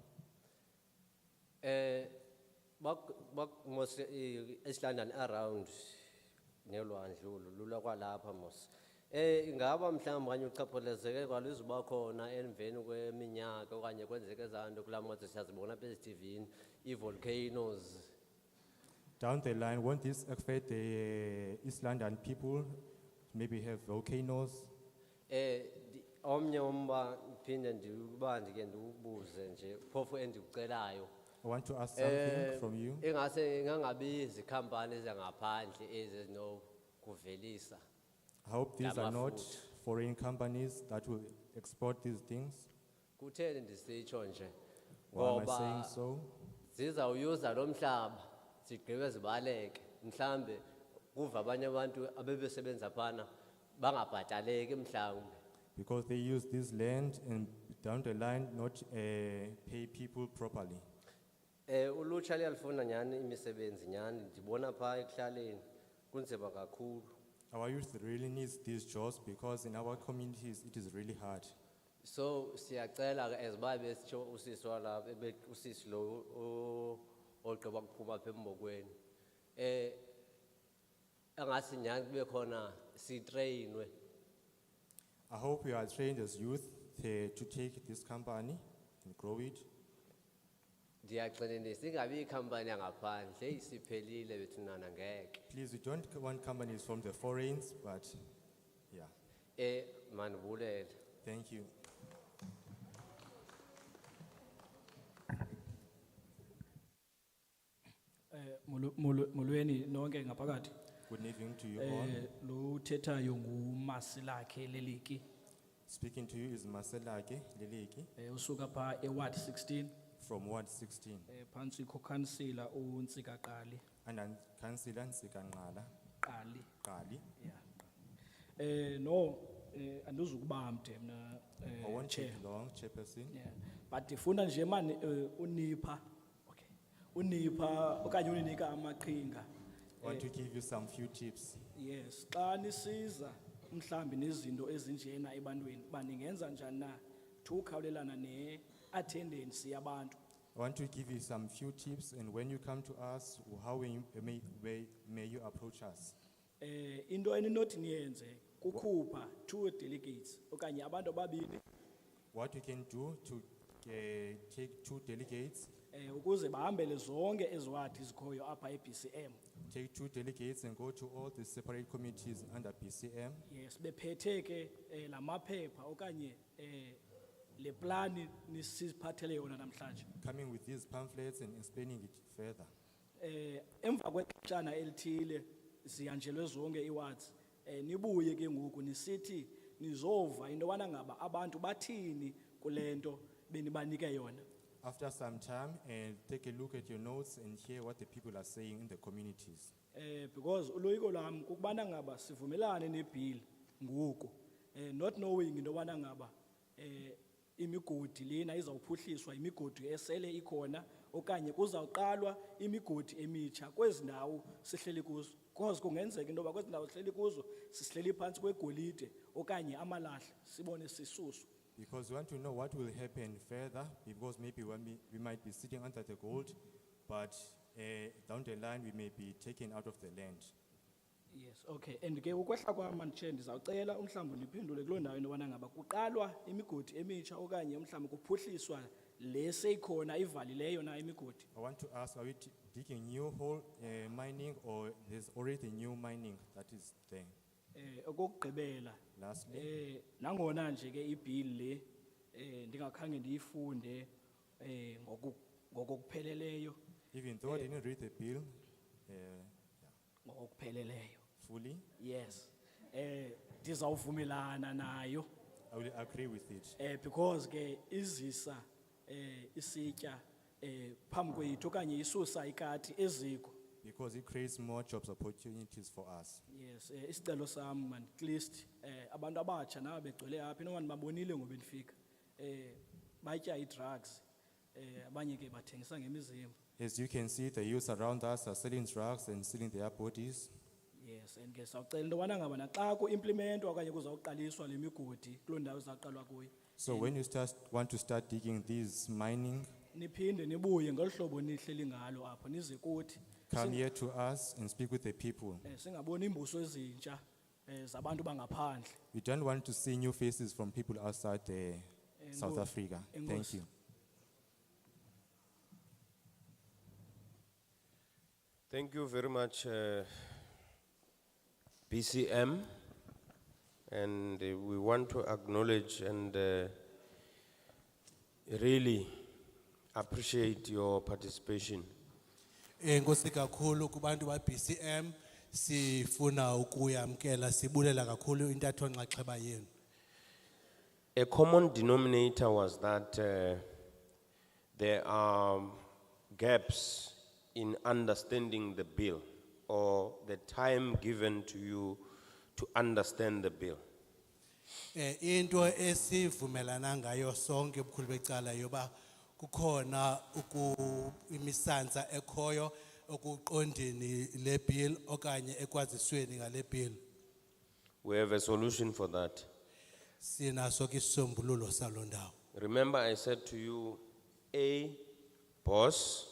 Mos eSlondon around nelwandle lula kwalapha mos. Ingaba mhlawumbe kanye uchaphelezeleke kwalizuba khona emveni kweminyaka okanye kwenzeke ezanto kulamoto siyazibona apha eTVini volcanoes. Down the line, won't this affect the East London people? Maybe have volcanoes? Omnye umba phinde ndikuba ndike ndibuze nje phofu endikucelayo. I want to ask something from you. Ingase ingangabi izikhampani ezangaphandle ezinokuvelisa. I hope these are not foreign companies that will export these things. Kutheni ndisitsho nje? Why am I saying so? Zizawuyuza lo mhlaba zigqibe zibaleke mhlambe kuva abanye abantu abebesebenza phana bangabhataleki mhlawumbe. Because they use this land and down the line not pay people properly. Ulutsha liyalifuna nyani imisebenzi nyani ndibona pha ekuhlaleni kunzima kakhulu. Our youth really needs these jobs because in our communities it is really hard. So siyacela ke eziba besitsho usisi walapha usisi lo ogqiba kuphuma apha embokweni. Angasi nyani kube khona sitrainwe. I hope you are trained as youth to take this company and grow it. Ndiyagxininisa ingabi ikhampani yangaphandle isiphelile bethu nana ngeke. Please, we don't want companies from the foreigners, but yeah. Mandibulele. Thank you. Molweni nonke ngaphakathi. Good evening to you all. Lo uthethayo nguMasilakhe Leliki. Speaking to you is Maselake Leleki Usuka pha eWard 16. from Ward 16. Phansi kokhansila uNtsika Qali. And I'm Councillor Nsika Ngqala Qali. Qali. Yeah. No, andizukuba mde mna I won't chair. take long, Chairperson. Yeah. But ndifuna nje mani unipha. Okay. Unipha okanye uninika amaqhinga. I want to give you some few tips. Yes, xa nisiza mhlambi nezinto ezinjena ebantwini baningenza njani na ukukhawulelana ne-attendance yabantu. I want to give you some few tips, and when you come to us, how may you approach us? Into eninothi niyenze kukhupha 2 delegates okanye abantu ababini What we can do to take 2 delegates, ukuze bahambele zonke eziwadi zikhoyo apha eBCM. take 2 delegates and go to all the separate committees under BCM. Yes, bephethe ke lamaphepha okanye le plan nisiphathele yona namhlanje. Coming with these pamphlets and explaining it further. Emva kwexeshana elithile siyanjelwe zonke iwards nibuye ke ngoku nisithi nizova into wana ngaba abantu bathini kulento benibanike yona. After some time, and take a look at your notes and hear what the people are saying in the communities. Because uloyiko lami kukubana ngaba sivumelane nebill ngoku not knowing into wana ngaba imigodi lena izawuphuhliswa imigodi esele ikhona okanye kuzawuqalwa imigodi emitsha kwezi ndawo sihleli kuzo. Because kungenzeka into kwezi ndawo sihleli kuzo sihleli phansi kwegolide okanye amalahle sibone sisusu. Because we want to know what will happen further, because maybe we might be sitting under the gold, but down the line we may be taken out of the land. Yes, okay. And ke ukwehla kwam manditshe ndizawucela umhlawumbi ndiphendule kuloo ndawo into yobana ngaba kuqalwa imigodi emitsha okanye mhlawumbi kuphuhliswa le seyikhona ivalileyo na imigodi. I want to ask, are we digging new hole mining or there's already new mining that is there? Okokugqibela. Lastly. Nangona nje ke ibill le ndingakhange ndiyifunde ngokupheleleyo. Even though I didn't read the bill Ngokupheleleyo. fully, Yes. Ndizawuvumelana nayo. I will agree with it. Because ke izisa isitya phambi kwethu okanye isusa ikati eziko. Because it creates more jobs opportunities for us. Yes, isicelo sam man at least abantu abatsha naba begcwele apha inoba ndibabonile ngoba ndifika. Batya i-drugs. Abanye ke bathengisa ngemizimba. As you can see, the youth around us are selling drugs and selling their bodies. Yes, and ke sawucela into yobana ngaba naxa ku-implementwa okanye kuzawuqaliswa le migodi kuloo ndawo izawuqalwa kuyo. So when you want to start digging these mining, Niphinde nibuye ngolu hlobo nihleli ngalo apho nize kuthi. come here to us and speak with the people. Singaboni imbuso ezintsha zabantu bangaphandle. We don't want to see new faces from people outside South Enkosi. Africa. Thank Enkosi. you. Thank you very much, BCM. And we want to acknowledge and really appreciate your participation. Enkosi kakhulu kubantu ba BCM sifuna ukuyamkela sibulela kakhulu intatho nxaxheba yenu. A common denominator was that there are gaps in understanding the bill or the time given to you to understand the bill. Into esivumelana ngayo sonke ubukhulu becala yoba kukhona imisansa ekhoyo okuqondeni le bill okanye ekwazisweni ngale bill. We have a solution for that. Sinaso ke isisombululo salo ndawo. Remember I said to you, a boss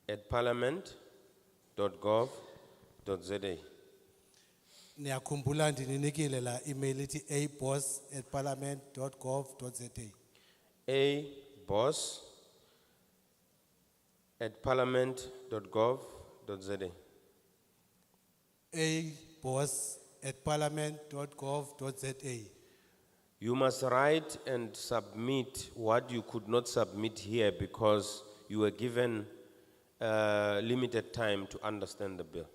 at parliament.gov.za. Niyakhumbula ndininikile la email ithi aboss@parliament.gov.za. A boss at parliament.gov.za. aboss@parliament.gov.za. You must write and submit what you could not submit here because you were given limited time to understand the bill.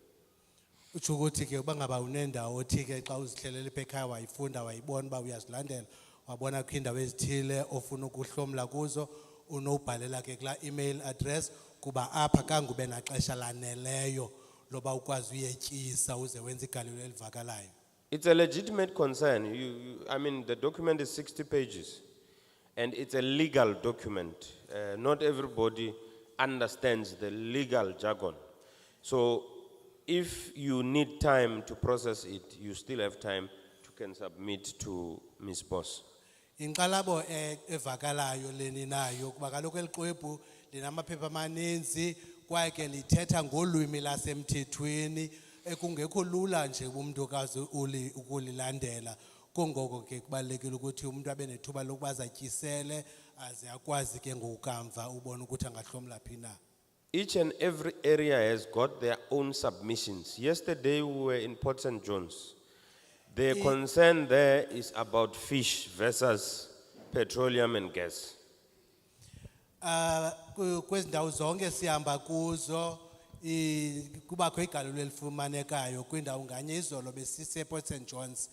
Utsho ukuthi ke bangaba unendawo othi ke xa uzihlelela ekhaya wayifunda wayibona ba uyazilandela wabona kwindawo ezithile ofuna ukuhlomla kuzo unobhalela ke kula email address kuba apha kangube naxesha laneleyo loba ukwazi uyetyisa uze wenze igalelo elivakalayo. It's a legitimate concern. I mean, the document is 60 pages and it's a legal document. Not everybody understands the legal jargon. So if you need time to process it, you still have time to can submit to Ms. Boss. Inqalabo evakalayo leni nayo kuba kaloku eliqwebu linamaphepha amaninzi kwaye ke lithetha ngolwimi lasemthethweni ekungekho lula nje umuntu kazi ukulilandela kongoko ke kubalekile ukuthi umuntu abe nethuba lokuba azatyisele aze akwazi ke ngokukamva ubona ukuthi angahlomla phi na. Each and every area has got their own submissions. Yesterday we were in Port St. John's. The concern there is about fish versus petroleum and gas. Kwezindawo zonke sihamba kuzo kubakho igalelo elifumanekayo kwindawo nganye izolo besise Port St. John's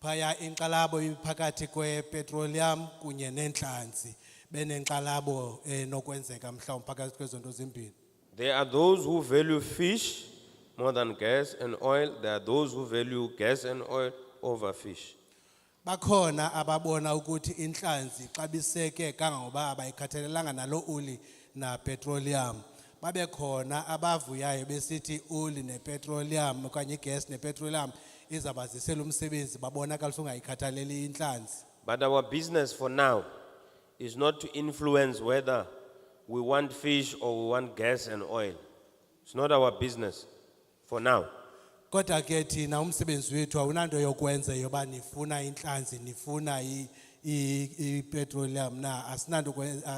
phaya inqalabo iphakathi kwepetroleum kunye nenhlanzi benenqalabo nokwenzeka mhlawumbe phakathi kwezonto zimbini. There are those who value fish more than gas and oil. There are those who value gas and oil over fish. Bakhona ababona ukuthi inhlanzi xabiseke kangangoba abayikhathalelanga nalo uli na petroleum. Babe khona abavuyayo besithi uli ne petroleum okanye gas ne petroleum izabazisela umsebenzi babona kalisa ungayikhathaleli inhlanzi. But our business for now is not to influence whether we want fish or we want gas and oil. It's not our business for now. Kodwa ke thina umsebenzi wethu awunanto yokwenza yoba nifuna intlanzi nifuna i-petroleum na asinanto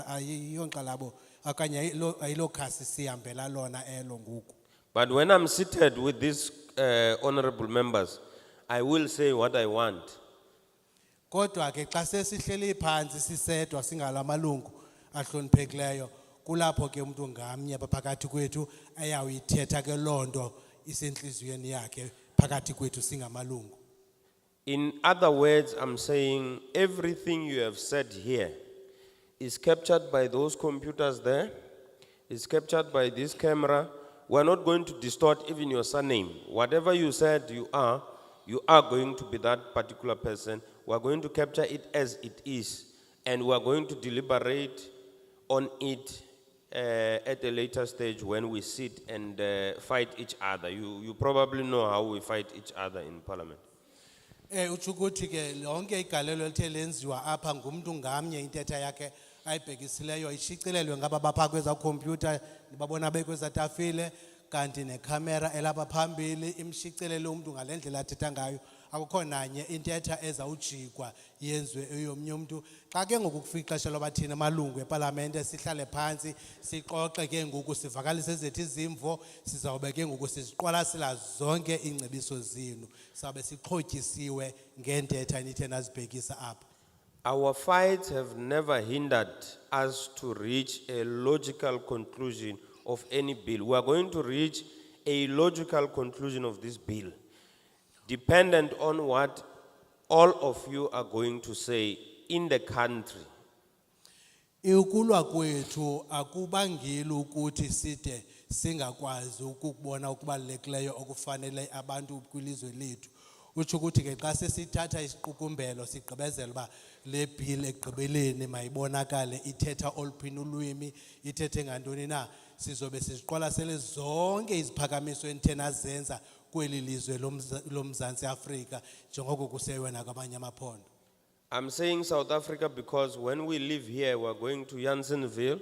ayiyonkxalabo okanye ayilo khasi sihambela lona elo ngoku. But when I'm seated with these honorable members, I will say what I want. Kodwa ke xa sesihleli phansi sisedwa singalamalungu ahloniphekileyo kulapho ke umuntu ngamnye phakathi kwethu ayawuyithetha ke lonto isenhliziyweni yakhe phakathi kwethu singamalungu. In other words, I'm saying everything you have said here is captured by those computers there, is captured by this camera. We're not going to distort even your surname. Whatever you said you are going to be that particular person. We're going to capture it as it is, and we're going to deliberate on it at a later stage when we sit and fight each other. You probably know how we fight each other in parliament. Uchukuthi ke lonke igalelo lithe lenziwa apha ngumuntu ngamnye intetha yakhe ayibhekisileyo ishicilelwe ngaba bapha kweza computer nibabona bekweza tafile kanti necamera elapha phambili imshicilele umuntu ngalendlela athetha ngayo akukho nanye intetha ezawujikwa yenzwe eyomnye umuntu xa ke ngokufika ixesha loba thina amalungu eParliament sihlale phansi sixoxe ke ngoku sivakalise ezethu izimvo sizawube ke ngoku siziqwalasela zonke ingcebiso zenu sabe sixhotyisiwe ngentetha nithe nazibhekisa apha. Our fights have never hindered us to reach a logical conclusion of any bill. We are going to reach a logical conclusion of this bill, dependent on what all of you are going to say in the country. Ukulwa kwethu akubangeli ukuthi side singakwazi ukubona okubalulekileyo okufanele abantu kwilizwe lethu. Utsho ukuthi ke xa sesithatha isiqukumbelo sigqibezela ba le bill egqibeleni mayibonakale ithetha oluphini ulwimi ithethe ngantoni na sizobe siziqwalasele zonke iziphakamiso enithena zenza kweli lizwe lomzantsi Afrika njengoko kuseyona kwamanye amaphondo. I'm saying South Africa because when we leave here, we're going to Janssenville,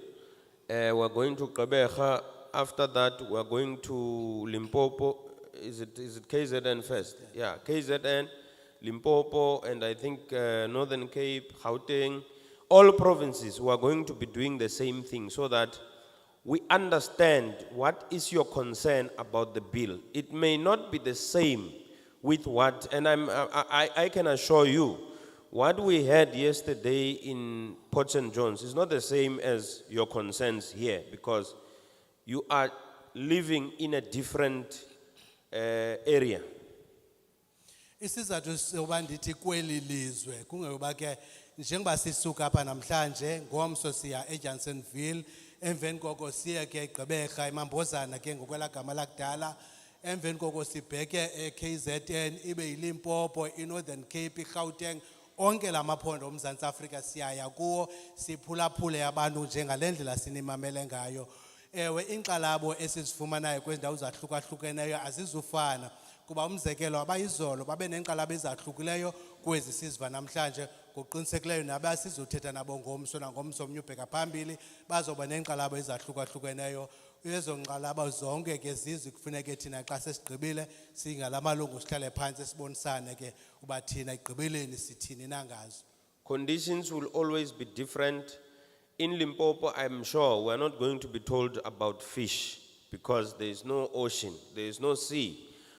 we're going to Gqeberha. After that, we're going to Limpopo. Is it KZN first? Yeah, KZN, Limpopo, and I think Northern Cape, Gauteng, all provinces. We are going to be doing the same thing so that we understand what is your concern about the bill. It may not be the same with what, and I can assure you, what we had yesterday in Port St. John's is not the same as your concerns here because you are living in a different area. Isizathu soba ndithi kweli lizwe kungoba ke njengoba sisuka apha namhlanje ngomso siya eJanssenville emveni koko siye ke eGqeberha eMambozana ke ngokwela gama lakudala emveni koko sibheke eKZN ibe yiLimpopo iNorthern Cape iGauteng onke lamaphondo omzantsi Afrika siyaya kuwo siphulaphule abantu njengalendlela sinimamele ngayo. Ewe inqalabo esizifumanayo kwezindawo zahlukahlukeneyo azizufana kuba umzekelo abayizolo babe nenqalabo ezahlukileyo kwezi siziva namhlanje ngoqinisekileyo nabe sizothetha nabo ngomso nangomso omnye ubheka phambili bazoba nenqalabo ezahlukahlukeneyo. Ezo nqalabo zonke ke zizi kufuneka thina xa sesigqibile singalamalungu sihlale phansi sibonisane ke uba thina igqibeleni sithini nangazo. Conditions will always be different. In Limpopo, I'm sure we're not going to be told about fish because there is no ocean, there is no sea.